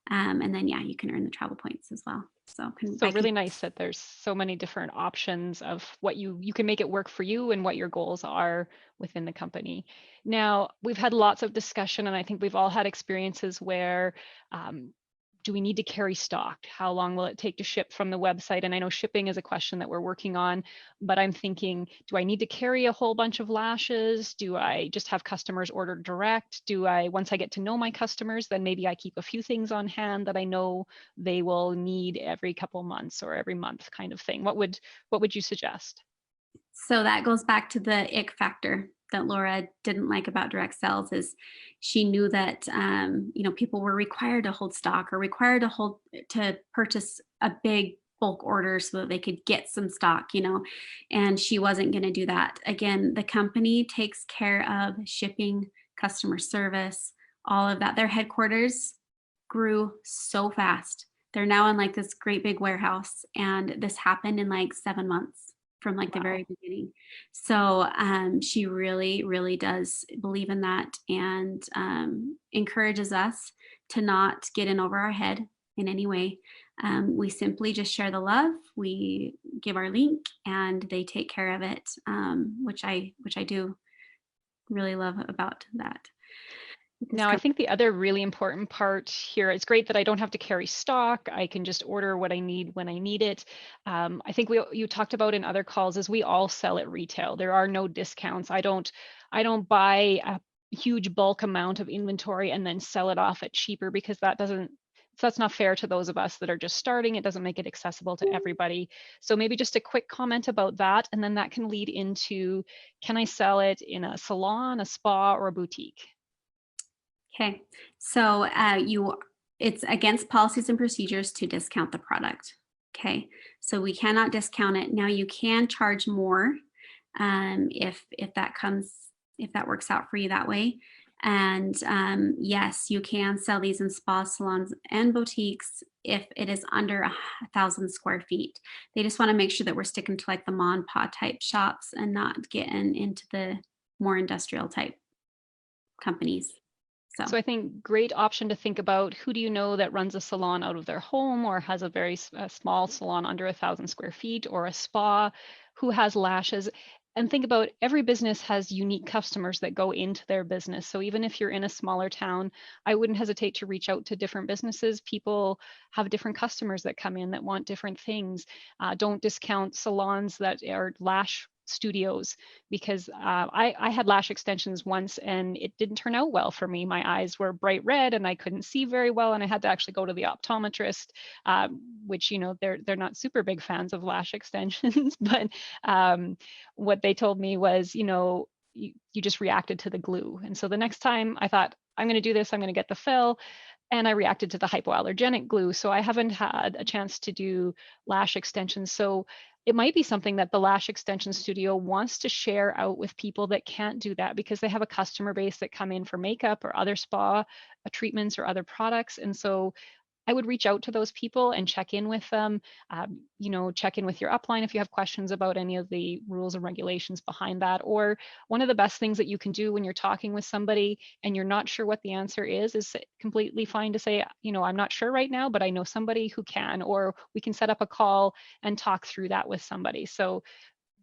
And then, yeah, you can earn the travel points as well. So So really nice that there's so many different options of what you can make it work for you and what your goals are within the company. Now, we've had lots of discussion, and I think we've all had experiences where do we need to carry stock? How long will it take to ship from the website? And I know shipping is a question that we're working on, but I'm thinking, do I need to carry a whole bunch of lashes? Do I just have customers order direct? Do I, once I get to know my customers, then maybe I keep a few things on hand that I know they will need every couple months or every month kind of thing? What would you suggest? So that goes back to the ick factor that Laura didn't like about direct sales is she knew that people were required to hold stock or required to purchase a big bulk order so that they could get some stock, and she wasn't going to do that. Again, the company takes care of shipping, customer service, all of that. Their headquarters grew so fast. They're now in like this great big warehouse, and this happened in like 7 months from like the very beginning. So she really, really does believe in that, and encourages us to not get in over our head in any way. We simply just share the love. We give our link, and they take care of it, which I do really love about that. Now, I think the other really important part here, it's great that I don't have to carry stock. I can just order what I need when I need it. I think you talked about in other calls is we all sell at retail. There are no discounts. I don't buy a huge bulk amount of inventory and then sell it off at cheaper because that's not fair to those of us that are just starting. It doesn't make it accessible to everybody. So maybe just a quick comment about that, and then that can lead into, can I sell it in a salon, a spa, or a boutique? Okay, so it's against policies and procedures to discount the product. Okay, so we cannot discount it. Now you can charge more if that works out for you that way. And yes, you can sell these in spa salons and boutiques if it is under 1,000 square feet. They just want to make sure that we're sticking to like the mom and pop type shops and not getting into the more industrial type companies. So I think great option to think about, who do you know that runs a salon out of their home or has a very small salon under 1,000 square feet, or a spa, who has lashes? And think about, every business has unique customers that go into their business. So even if you're in a smaller town, I wouldn't hesitate to reach out to different businesses. People have different customers that come in that want different things. Don't discount salons that are lash studios, because I had lash extensions once and it didn't turn out well for me. My eyes were bright red and I couldn't see very well, and I had to actually go to the optometrist, which they're not super big fans of lash extensions, but what they told me was, you just reacted to the glue. And so the next time I thought, I'm going to do this, I'm going to get the fill. And I reacted to the hypoallergenic glue. So I haven't had a chance to do lash extensions. So it might be something that the lash extension studio wants to share out with people that can't do that, because they have a customer base that come in for makeup or other spa treatments or other products. And so I would reach out to those people and check in with them. Check in with your upline if you have questions about any of the rules and regulations behind that. Or one of the best things that you can do when you're talking with somebody and you're not sure what the answer is completely fine to say, I'm not sure right now, but I know somebody who can, or we can set up a call and talk through that with somebody. So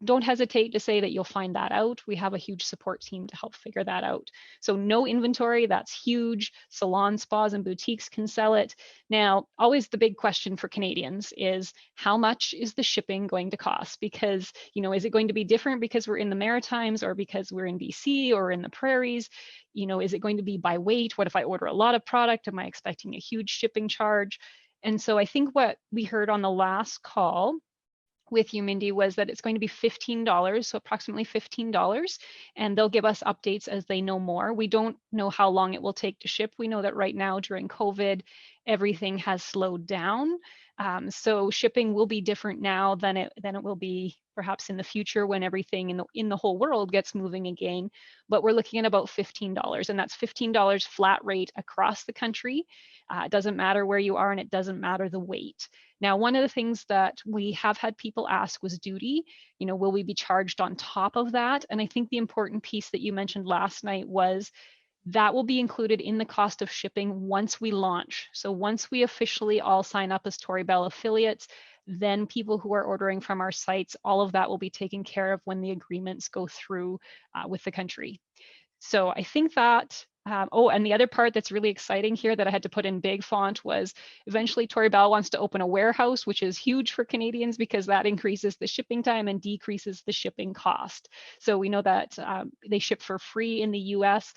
don't hesitate to say that you'll find that out. We have a huge support team to help figure that out. So no inventory, that's huge. Salon, spas, and boutiques can sell it. Now, always the big question for Canadians is, how much is the shipping going to cost? Because, is it going to be different because we're in the Maritimes or because we're in BC or in the prairies? Is it going to be by weight? What if I order a lot of product? Am I expecting a huge shipping charge? And so I think what we heard on the last call with you, Mindy, was that it's going to be $15, so approximately $15, and they'll give us updates as they know more. We don't know how long it will take to ship. We know that right now during COVID, everything has slowed down. So shipping will be different now than it will be perhaps in the future when everything in the whole world gets moving again. But we're looking at about $15, and that's $15 flat rate across the country. It doesn't matter where you are, and it doesn't matter the weight. Now, one of the things that we have had people ask was duty. Will we be charged on top of that? And I think the important piece that you mentioned last night was, That will be included in the cost of shipping once we launch. So once we officially all sign up as Tori Bell affiliates, then people who are ordering from our sites, all of that will be taken care of when the agreements go through with the country. So I think that, oh, and the other part that's really exciting here that I had to put in big font was eventually Tori Bell wants to open a warehouse, which is huge for Canadians because that increases the shipping time and decreases the shipping cost. So we know that they ship for free in the US.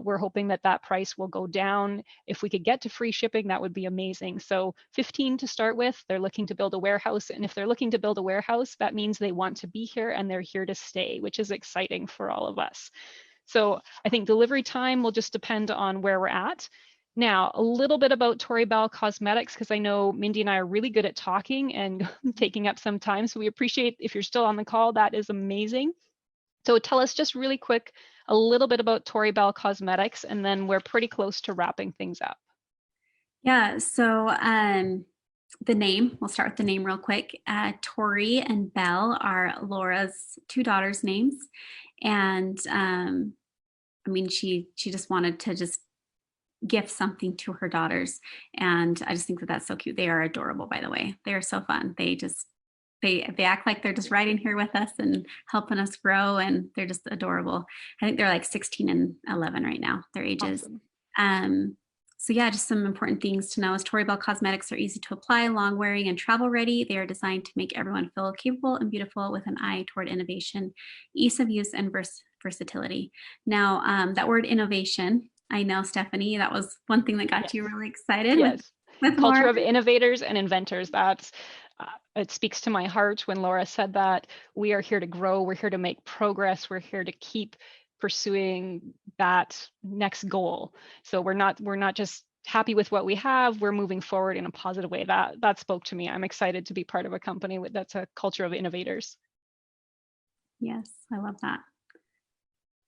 We're hoping that that price will go down. If we could get to free shipping, that would be amazing. So 15 to start with, they're looking to build a warehouse. And if they're looking to build a warehouse, that means they want to be here and they're here to stay, which is exciting for all of us. So I think delivery time will just depend on where we're at. Now, a little bit about Tori Bell Cosmetics, because I know Mindy and I are really good at talking and taking up some time. So we appreciate if you're still on the call, that is amazing. So tell us just really quick, a little bit about Tori Bell Cosmetics, and then we're pretty close to wrapping things up. Yeah, so the name, we'll start with the name real quick. Tori and Belle are Laura's two daughters' names. And I mean, she just wanted to just gift something to her daughters. And I just think that that's so cute. They are adorable, by the way. They are so fun. They act like they're just right in here with us and helping us grow. And they're just adorable. I think they're like 16 and 11 right now, their ages. Awesome. So yeah, just some important things to know is Tori Bell Cosmetics are easy to apply, long wearing, and travel ready. They are designed to make everyone feel capable and beautiful with an eye toward innovation, ease of use, and versatility. Now, that word innovation, I know, Stephanie, that was one thing that got you really excited. Yes, with culture Laura. of innovators and inventors. That's it speaks to my heart when Laura said that. We are here to grow. We're here to make progress. We're here to keep pursuing that next goal. So we're not just happy with what we have. We're moving forward in a positive way. That spoke to me. I'm excited to be part of a company that's a culture of innovators. Yes, I love that.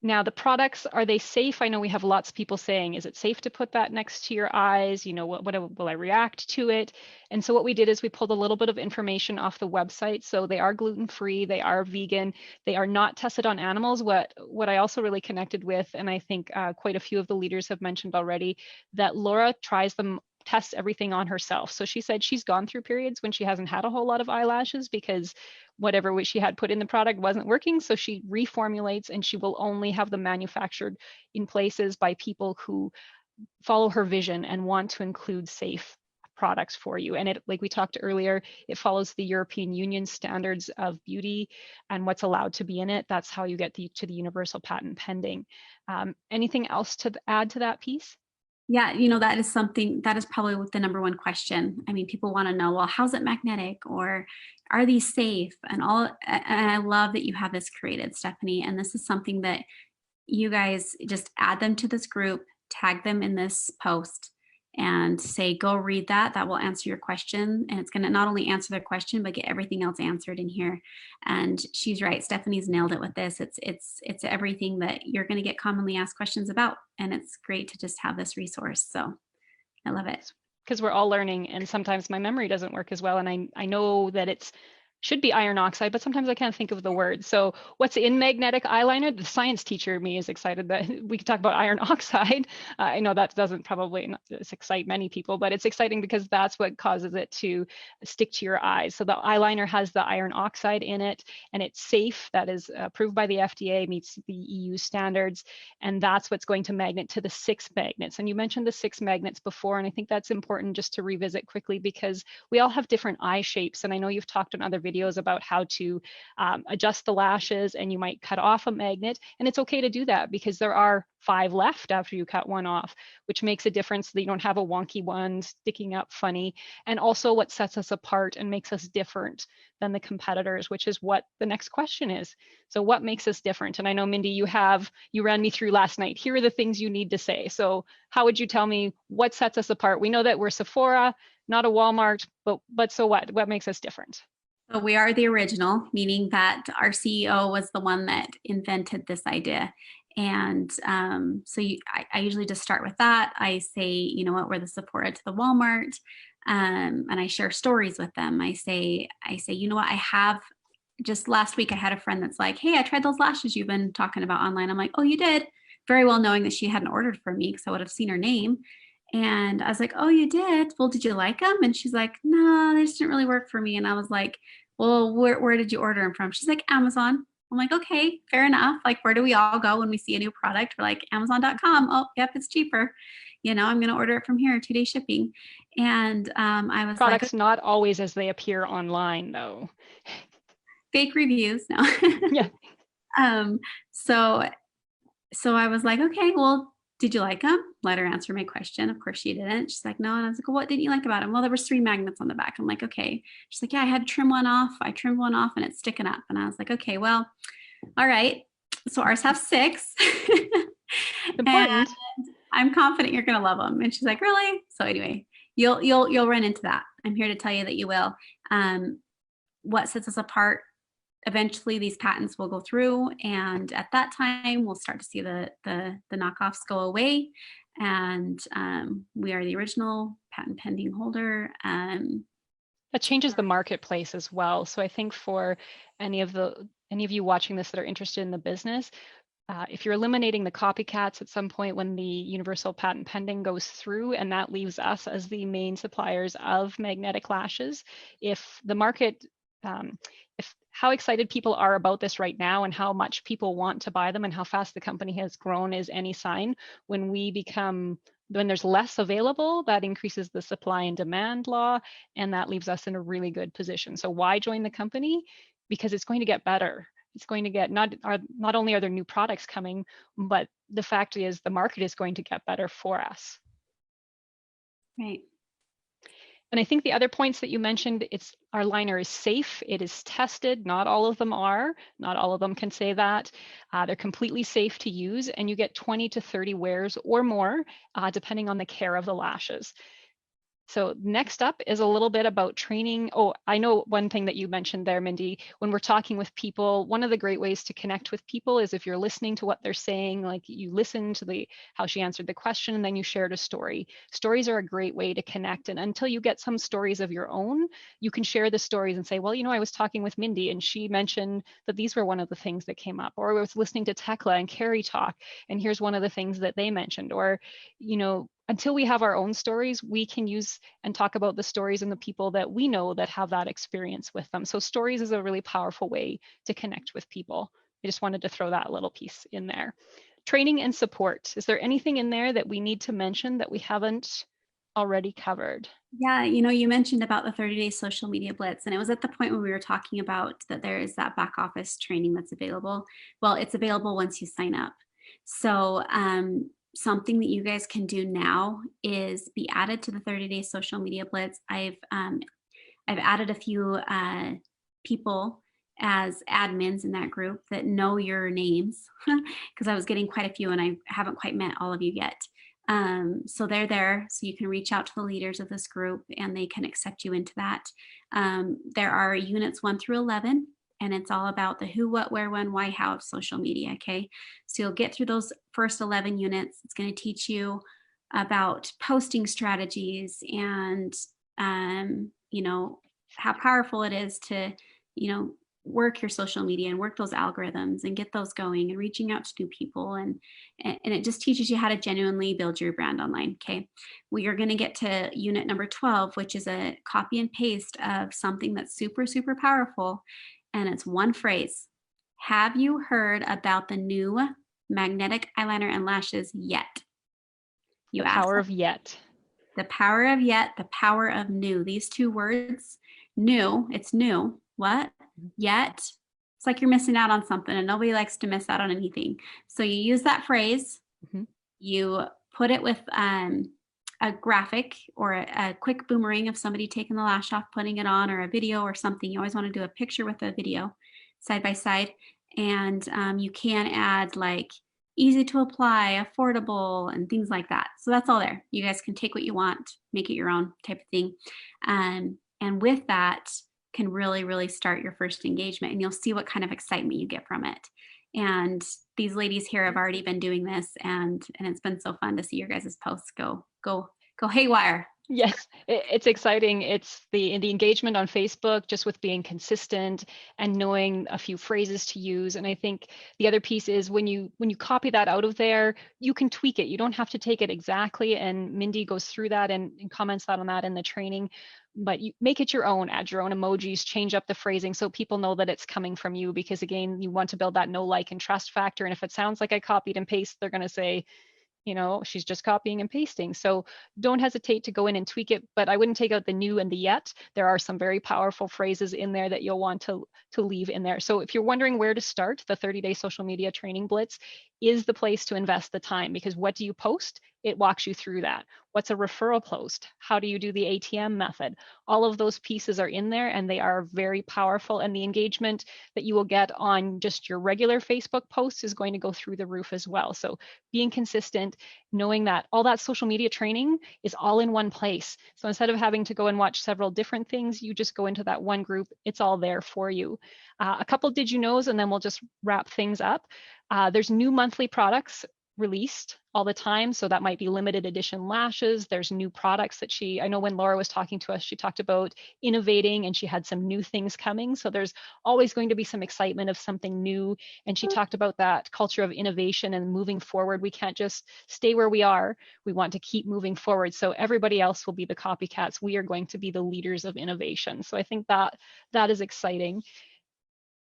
Now, the products, are they safe? I know we have lots of people saying, is it safe to put that next to your eyes? You know, what will I react to it? And so what we did is we pulled a little bit of information off the website. So they are gluten-free, they are vegan, they are not tested on animals. What I also really connected with, and I think quite a few of the leaders have mentioned already, that Laura tests everything on herself. So she said she's gone through periods when she hasn't had a whole lot of eyelashes because whatever she had put in the product wasn't working. So she reformulates and she will only have them manufactured in places by people who follow her vision and want to include safe products for you. And it, like we talked earlier, it follows the European Union standards of beauty and what's allowed to be in it. That's how you get to the universal patent pending. Anything else to add to that piece? Yeah, you know, that is probably the number one question. I mean, people want to know, well, how's it magnetic, or are these safe, and I love that you have this created, Stephanie. And this is something that you guys just add them to this group, tag them in this post, and say, go read that. That will answer your question. And it's going to not only answer their question, but get everything else answered in here. And she's right. Stephanie's nailed it with this. It's everything that you're going to get commonly asked questions about. And it's great to just have this resource. So I love it. Because we're all learning, and sometimes my memory doesn't work as well. And I know that should be iron oxide, but sometimes I can't think of the word. So what's in magnetic eyeliner? The science teacher me is excited that we could talk about iron oxide. I know that doesn't probably excite many people, but it's exciting because that's what causes it to stick to your eyes. So the eyeliner has the iron oxide in it, and it's safe. That is approved by the FDA, meets the EU standards, and that's what's going to magnet to the 6 magnets. And you mentioned the 6 magnets before, and I think that's important just to revisit quickly because we all have different eye shapes. And I know you've talked in other videos about how to adjust the lashes, and you might cut off a magnet, and it's okay to do that because there are 5 left after you cut one off, which makes a difference that you don't have a wonky one sticking up funny. And also what sets us apart and makes us different than the competitors, which is what the next question is. So what makes us different? And I know, Mindy, you ran me through last night. Here are the things you need to say. So how would you tell me what sets us apart? We know that we're Sephora, not a Walmart, but so what? What makes us different? So we are the original, meaning that our CEO was the one that invented this idea. And I usually just start with that. I say, you know what, we're the Sephora to the Walmart. And I share stories with them. I say, you know what, just last week I had a friend that's like, hey, I tried those lashes you've been talking about online. I'm like, oh, you did? very well knowing that she hadn't ordered from me because I would have seen her name. And I was like, oh, you did? Well, did you like them? And she's like, no, they just didn't really work for me. And I was like, well, where did you order them from? She's like, Amazon. I'm like, okay, fair enough. Like, where do we all go when we see a new product? We're like, Amazon.com. Oh, yep, it's cheaper. I'm going to order it from here, 2-day shipping. And I was like, Products not always as they appear online, though. fake reviews. No. Yeah. So I was like, okay, well, did you like them? Let her answer my question. Of course she didn't. She's like, no. And I was like, well, what didn't you like about them? Well, there was 3 magnets on the back. I'm like, okay. She's like, yeah, I had to trim one off. I trimmed one off and it's sticking up. And I was like, okay, well, all right. So ours have 6. Important. And I'm confident you're going to love them. And she's like, really? So anyway, you'll run into that. I'm here to tell you that you will. What sets us apart, eventually these patents will go through, and at that time we'll start to see the knockoffs go away, and we are the original patent pending holder. That changes the marketplace as well. So I think for any of you watching this that are interested in the business, if you're eliminating the copycats at some point when the universal patent pending goes through, and that leaves us as the main suppliers of magnetic lashes, if the market, if how excited people are about this right now and how much people want to buy them and how fast the company has grown is any sign, when there's less available, that increases the supply and demand law, and that leaves us in a really good position. So why join the company? Because it's going to get better. It's going to get, not only are there new products coming, but the fact is the market is going to get better for us. Right. And I think the other points that you mentioned, our liner is safe. It is tested. Not all of them are. Not all of them can say that. They're completely safe to use, and you get 20 to 30 wears or more, depending on the care of the lashes. So next up is a little bit about training. Oh, I know one thing that you mentioned there, Mindy, when we're talking with people, one of the great ways to connect with people is if you're listening to what they're saying, like you listen to how she answered the question and then you shared a story. Stories are a great way to connect. And until you get some stories of your own, you can share the stories and say, well, I was talking with Mindy and she mentioned that these were one of the things that came up, or I was listening to Tekla and Carrie talk, and here's one of the things that they mentioned, or, until we have our own stories, we can use and talk about the stories and the people that we know that have that experience with them. So stories is a really powerful way to connect with people. I just wanted to throw that little piece in there. Training and support. Is there anything in there that we need to mention that we haven't already covered? Yeah, you mentioned about the 30-day social media blitz, and it was at the point when we were talking about that there is that back office training that's available. Well, it's available once you sign up. So something that you guys can do now is be added to the 30-day social media blitz. I've added a few people as admins in that group that know your names because I was getting quite a few and I haven't quite met all of you yet. So they're there, so you can reach out to the leaders of this group and they can accept you into that. There are units 1 through 11. And it's all about the who, what, where, when, why, how of social media, okay? So you'll get through those first 11 units. It's going to teach you about posting strategies and, how powerful it is to, work your social media and work those algorithms and get those going and reaching out to new people. And it just teaches you how to genuinely build your brand online, okay? We are going to get to unit number 12, which is a copy and paste of something that's super, super powerful. And it's one phrase. Have you heard about the new magnetic eyeliner and lashes yet? The power of yet. The power of yet, the power of new. These 2 words, new, it's new. What? Yet. It's like you're missing out on something, and nobody likes to miss out on anything. So you use that phrase, you put it with a graphic or a quick boomerang of somebody taking the lash off, putting it on, or a video or something. You always want to do a picture with a video side by side. And you can add like easy to apply, affordable, and things like that. So that's all there. You guys can take what you want, make it your own type of thing. And with that can really, really start your first engagement, and you'll see what kind of excitement you get from it. And these ladies here have already been doing this, and it's been so fun to see your guys' posts go haywire. Yes, it's exciting. It's the engagement on Facebook, just with being consistent and knowing a few phrases to use. And I think the other piece is when you copy that out of there, you can tweak it. You don't have to take it exactly. And Mindy goes through that and comments that on that in the training. But you make it your own, add your own emojis, change up the phrasing so people know that it's coming from you. Because again, you want to build that know, like, and trust factor. And if it sounds like I copied and pasted, they're going to say, she's just copying and pasting. So don't hesitate to go in and tweak it, but I wouldn't take out the new and the yet. There are some very powerful phrases in there that you'll want to leave in there. So if you're wondering where to start, the 30-day social media training blitz is the place to invest the time, because what do you post? It walks you through that. What's a referral post? How do you do the ATM method? All of those pieces are in there and they are very powerful. And the engagement that you will get on just your regular Facebook posts is going to go through the roof as well. So being consistent, knowing that all that social media training is all in one place. So instead of having to go and watch several different things, you just go into that one group. It's all there for you. A couple did you knows, and then we'll just wrap things up. There's new monthly products released all the time. So that might be limited edition lashes. There's new products that I know when Laura was talking to us, she talked about innovating and she had some new things coming. So there's always going to be some excitement of something new. And she talked about that culture of innovation and moving forward. We can't just stay where we are. We want to keep moving forward. So everybody else will be the copycats. We are going to be the leaders of innovation. So I think that is exciting.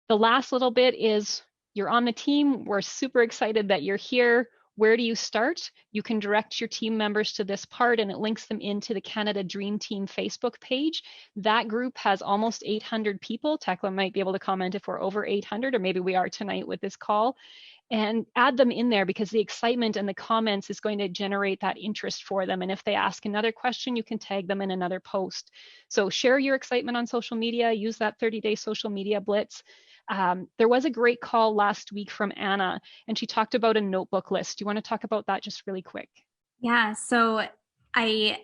The last little bit is you're on the team. We're super excited that you're here. Where do you start? You can direct your team members to this part and it links them into the Canada Dream Team Facebook page. That group has almost 800 people. Tekla might be able to comment if we're over 800, or maybe we are tonight with this call. And add them in there because the excitement and the comments is going to generate that interest for them. And if they ask another question, you can tag them in another post. So share your excitement on social media, use that 30-day social media blitz. There was a great call last week from Anna, and she talked about a notebook list. Do you want to talk about that just really quick? Yeah. So I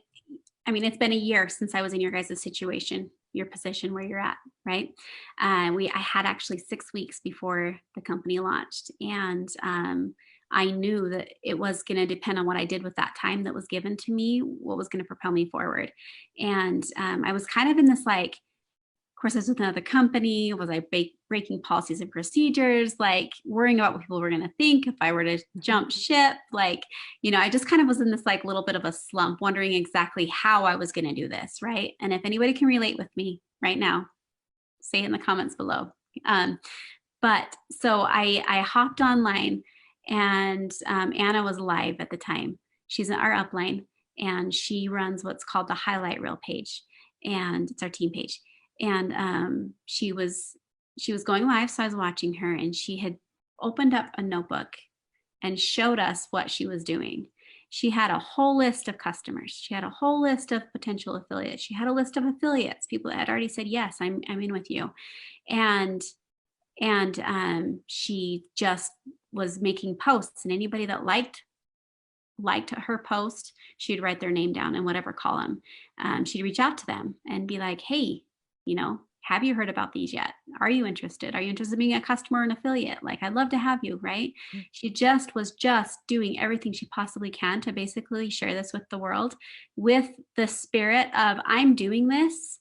mean, it's been a year since I was in your guys' situation, your position where you're at, right? I had actually 6 weeks before the company launched, and I knew that it was going to depend on what I did with that time that was given to me, what was going to propel me forward. And I was kind of in this like, of course, I was with another company. Was I breaking policies and procedures? Like worrying about what people were going to think if I were to jump ship? Like, I just kind of was in this like little bit of a slump, wondering exactly how I was going to do this, right? And if anybody can relate with me right now, say it in the comments below. But so I hopped online, and Anna was live at the time. She's in our upline, and she runs what's called the highlight reel page, and it's our team page. And she was going live, so I was watching her, and she had opened up a notebook and showed us what she was doing. She had a whole list of customers. She had a whole list of potential affiliates. She had a list of affiliates, people that had already said, yes, I'm in with you. And she just was making posts, and anybody that liked her post, she'd write their name down in whatever column. She'd reach out to them and be like, hey, have you heard about these yet? Are you interested? Are you interested in being a customer or an affiliate? Like, I'd love to have you, right? She was doing everything she possibly can to basically share this with the world, with the spirit of, I'm doing this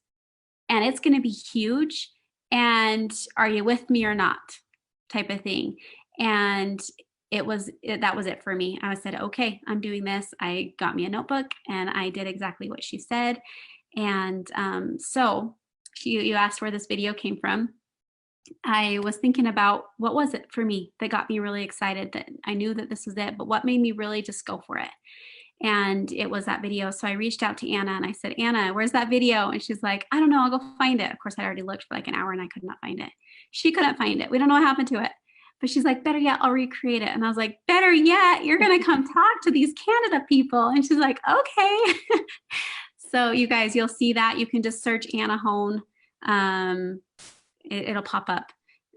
and it's going to be huge. And are you with me or not? Type of thing. And that was it for me. I said, okay, I'm doing this. I got me a notebook and I did exactly what she said. And so you asked where this video came from. I was thinking about what was it for me that got me really excited, that I knew that this was it, but what made me really just go for it? And it was that video. So I reached out to Anna and I said, Anna, where's that video? And she's like, I don't know, I'll go find it. Of course, I already looked for like an hour and I could not find it. She couldn't find it. We don't know what happened to it. But she's like, better yet, I'll recreate it. And I was like, better yet, you're going to come talk to these Canada people. And she's like, okay. So you guys, you'll see that. You can just search Anna Hone. It'll pop up.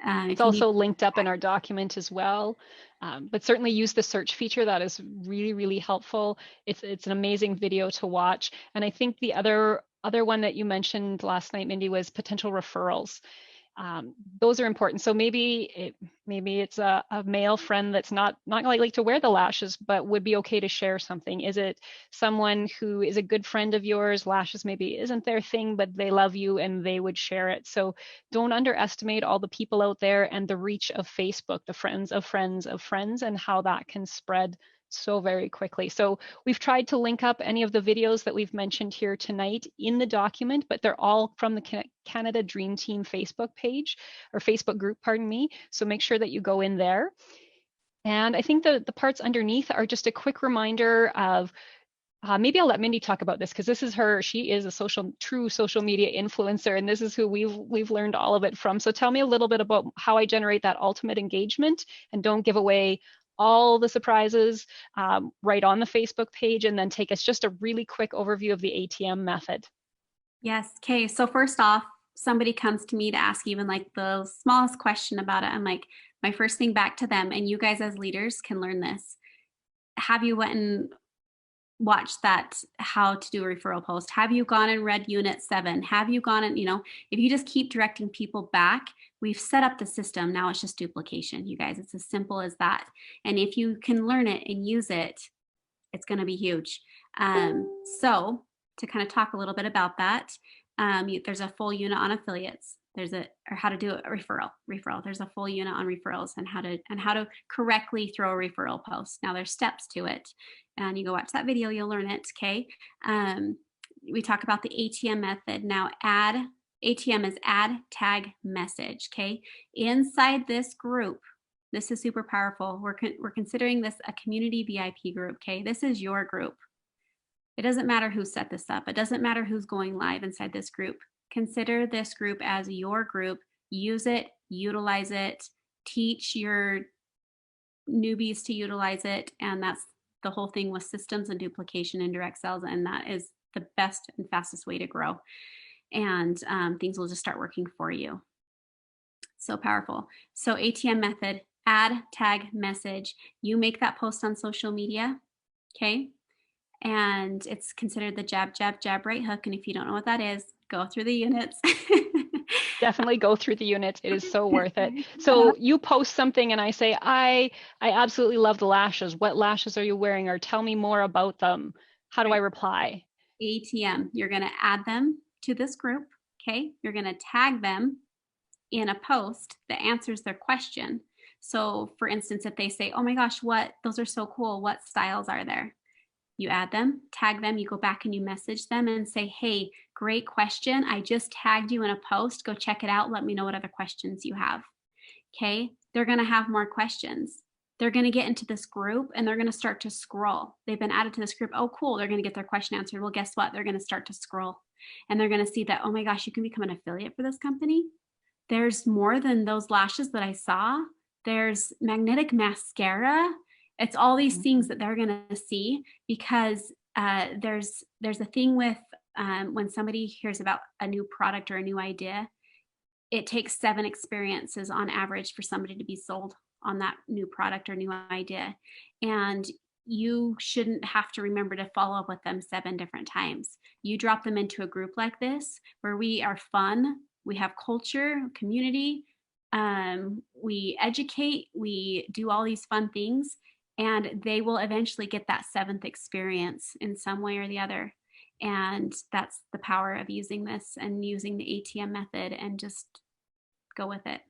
It's also linked up in our document as well. But certainly use the search feature. That is really, really helpful. It's an amazing video to watch. And I think the other one that you mentioned last night, Mindy, was potential referrals. those are important. So maybe it's a male friend that's not likely to wear the lashes, but would be okay to share something. Is it someone who is a good friend of yours? Lashes maybe isn't their thing, but they love you and they would share it. So don't underestimate all the people out there and the reach of Facebook, the friends of friends of friends, and how that can spread so very quickly. So we've tried to link up any of the videos that we've mentioned here tonight in the document, but they're all from the Canada Dream Team Facebook page, or Facebook group, pardon me. So make sure that you go in there. And I think the parts underneath are just a quick reminder of, maybe I'll let Mindy talk about this, because this is she is a true social media influencer, and this is who we've learned all of it from. So tell me a little bit about how I generate that ultimate engagement, and don't give away all the surprises right on the Facebook page, and then take us just a really quick overview of the ATM method. Yes. Okay. So first off, somebody comes to me to ask even like the smallest question about it. I'm like, my first thing back to them, and you guys as leaders can learn this. Have you went and watched that how to do a referral post? Have you gone and read unit 7? Have you gone and, if you just keep directing people back, we've set up the system. Now it's just duplication, you guys. It's as simple as that. And if you can learn it and use it, it's going to be huge. So to kind of talk a little bit about that, there's a full unit on affiliates. Or how to do a referral. There's a full unit on referrals and how to correctly throw a referral post. Now there's steps to it, and you go watch that video, you'll learn it. Okay. We talk about the ATM method. Now ATM is add, tag, message. Okay. Inside this group, this is super powerful. We're considering this a community VIP group. Okay. This is your group. It doesn't matter who set this up. It doesn't matter who's going live inside this group. Consider this group as your group. Use it, utilize it, teach your newbies to utilize it. And that's the whole thing with systems and duplication and direct sales. And that is the best and fastest way to grow. And things will just start working for you. So powerful. So ATM method, add, tag, message. You make that post on social media. Okay. And it's considered the jab, jab, jab, right hook. And if you don't know what that is, go through the units. Definitely go through the units. It is so worth it. So you post something and I say, I absolutely love the lashes. What lashes are you wearing? Or tell me more about them. How do I reply? ATM, you're going to add them to this group. Okay. You're going to tag them in a post that answers their question. So for instance, if they say, oh my gosh, those are so cool. What styles are there? You add them, tag them, you go back and you message them and say, hey, great question. I just tagged you in a post. Go check it out. Let me know what other questions you have. Okay. They're going to have more questions. They're going to get into this group and they're going to start to scroll. They've been added to this group. Oh, cool. They're going to get their question answered. Well, guess what? They're going to start to scroll and they're going to see that, oh my gosh, you can become an affiliate for this company. There's more than those lashes that I saw. There's magnetic mascara. It's all these things that they're going to see because there's a thing with when somebody hears about a new product or a new idea, it takes 7 experiences on average for somebody to be sold on that new product or new idea. And you shouldn't have to remember to follow up with them 7 different times. You drop them into a group like this where we are fun, we have culture, community, we educate, we do all these fun things. And they will eventually get that 7th experience in some way or the other. And that's the power of using this and using the ATM method and just go with it.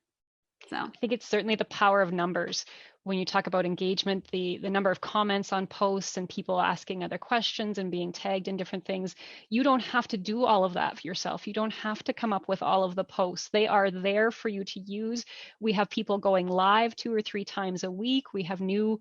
So I think it's certainly the power of numbers. When you talk about engagement, the number of comments on posts and people asking other questions and being tagged in different things, you don't have to do all of that for yourself. You don't have to come up with all of the posts. They are there for you to use. We have people going live 2 or 3 times a week. We have new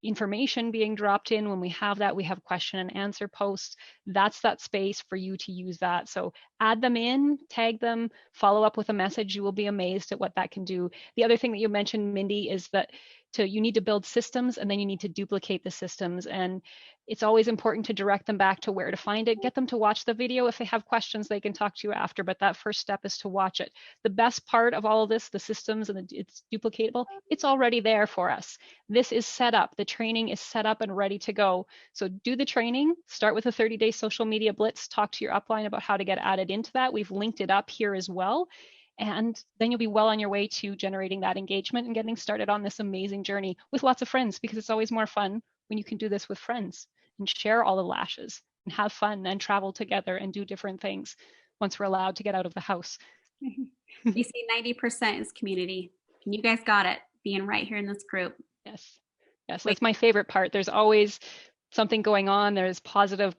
information being dropped in. When we have that, we have question and answer posts. That's that space for you to use that. So add them in, tag them, follow up with a message. You will be amazed at what that can do. The other thing that you mentioned, Mindy, is that you need to build systems and then you need to duplicate the systems. And it's always important to direct them back to where to find it. Get them to watch the video. If they have questions, they can talk to you after, but that first step is to watch it. The best part of all of this, the systems and it's duplicatable, it's already there for us. This is set up. The training is set up and ready to go. So do the training, start with a 30-day social media blitz, talk to your upline about how to get added into that. We've linked it up here as well. And then you'll be well on your way to generating that engagement and getting started on this amazing journey with lots of friends, because it's always more fun when you can do this with friends and share all the lashes and have fun and travel together and do different things once we're allowed to get out of the house. You see 90% is community. And you guys got it, being right here in this group. Yes. Yes, that's my favorite part. There's always something going on. There's positive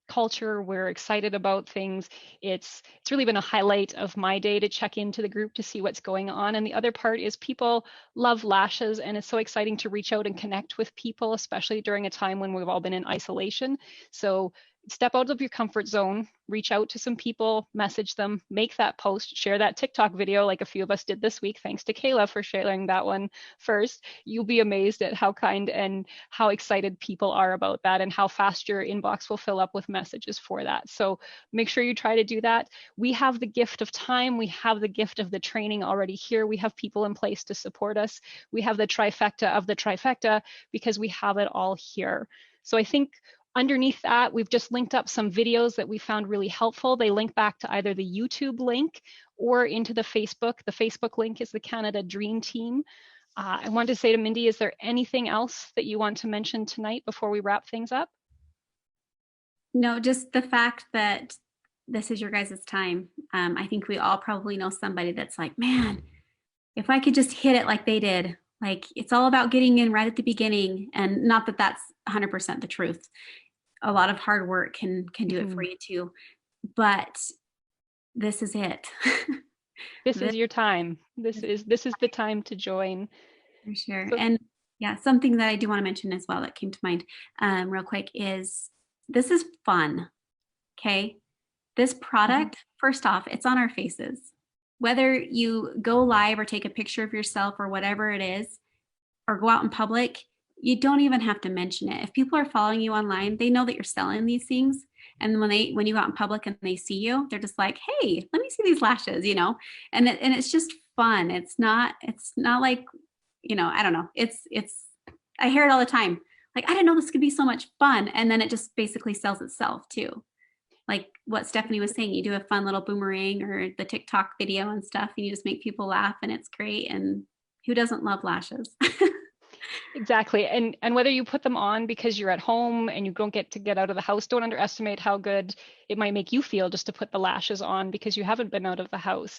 culture. We're excited about things. It's really been a highlight of my day to check into the group to see what's going on. And the other part is people love lashes, and it's so exciting to reach out and connect with people, especially during a time when we've all been in isolation. So step out of your comfort zone, reach out to some people, message them, make that post, share that TikTok video like a few of us did this week. Thanks to Kayla for sharing that one first. You'll be amazed at how kind and how excited people are about that, and how fast your inbox will fill up with messages for that. So make sure you try to do that. We have the gift of time. We have the gift of the training already here. We have people in place to support us. We have the trifecta of the trifecta because we have it all here. So I think underneath that, we've just linked up some videos that we found really helpful. They link back to either the YouTube link or into the Facebook. The Facebook link is the Canada Dream Team. I wanted to say to Mindy, is there anything else that you want to mention tonight before we wrap things up? No, just the fact that this is your guys' time. I think we all probably know somebody that's like, man, if I could just hit it like they did. Like, it's all about getting in right at the beginning. And not that that's 100% the truth. A lot of hard work can do it for you too. But this is it. This is your time. This is the time to join. For sure. So, and yeah, something that I do want to mention as well that came to mind real quick is this is fun. Okay. This product, first off, it's on our faces. Whether you go live or take a picture of yourself or whatever it is, or go out in public, you don't even have to mention it. If people are following you online, they know that you're selling these things. And when you go out in public and they see you, they're just like, hey, let me see these lashes, you know? And it's just fun. It's not like, you know, I don't know. I hear it all the time. Like, I didn't know this could be so much fun. And then it just basically sells itself too. Like what Stephanie was saying, you do a fun little boomerang or the TikTok video and stuff, and you just make people laugh, and it's great. And who doesn't love lashes? Exactly. And whether you put them on because you're at home and you don't get to get out of the house, don't underestimate how good it might make you feel just to put the lashes on because you haven't been out of the house.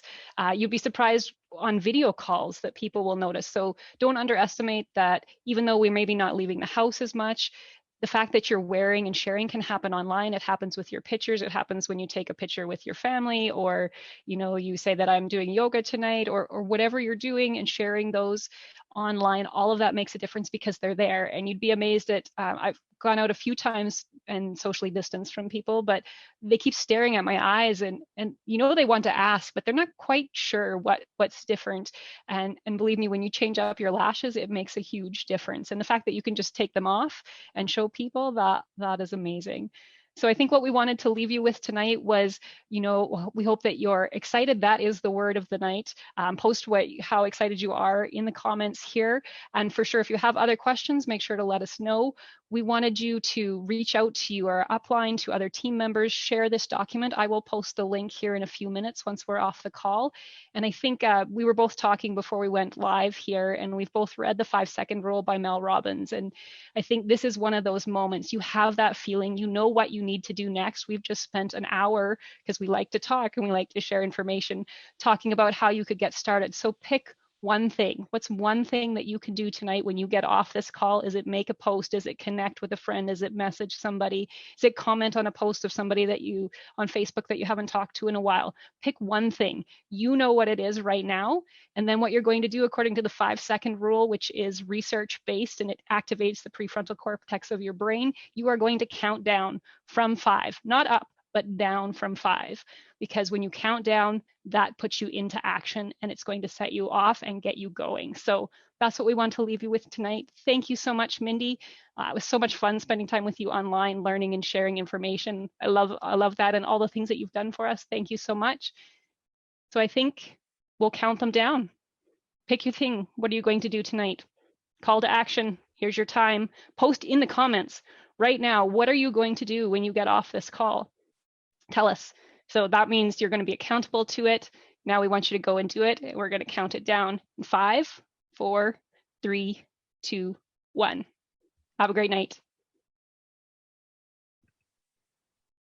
You'd be surprised on video calls that people will notice. So don't underestimate that. Even though we're maybe not leaving the house as much, the fact that you're wearing and sharing can happen online. It happens with your pictures. It happens when you take a picture with your family, or, you know, you say that I'm doing yoga tonight, or whatever you're doing, and sharing those online. All of that makes a difference because they're there. And you'd be amazed at, I've gone out a few times and socially distanced from people, but they keep staring at my eyes, and you know, they want to ask, but they're not quite sure what's different. And believe me, when you change up your lashes, it makes a huge difference. And the fact that you can just take them off and show people, that is amazing. So I think what we wanted to leave you with tonight was, you know, we hope that you're excited. That is the word of the night. Post how excited you are in the comments here. And for sure, if you have other questions, make sure to let us know. We wanted you to reach out to your upline, to other team members, share this document. I will post the link here in a few minutes once we're off the call. And I think we were both talking before we went live here, and we've both read the 5-second rule by Mel Robbins. And I think this is one of those moments. You have that feeling, you know what you need to do next. We've just spent an hour, because we like to talk and we like to share information, talking about how you could get started. So pick one thing. What's one thing that you can do tonight when you get off this call? Is it make a post? Is it connect with a friend? Is it message somebody? Is it comment on a post of somebody that you on Facebook that you haven't talked to in a while? Pick one thing. You know what it is right now. And then what you're going to do according to the 5-second rule, which is research based, and it activates the prefrontal cortex of your brain, you are going to count down from 5, not up, but down from 5. Because when you count down, that puts you into action, and it's going to set you off and get you going. So that's what we want to leave you with tonight. Thank you so much, Mindy. It was so much fun spending time with you online, learning and sharing information. I love that, and all the things that you've done for us. Thank you so much. So I think we'll count them down. Pick your thing. What are you going to do tonight? Call to action. Here's your time. Post in the comments right now. What are you going to do when you get off this call? Tell us. So that means you're going to be accountable to it. Now we want you to go and do it. We're going to count it down in 5, 4, 3, 2, 1. Have a great night.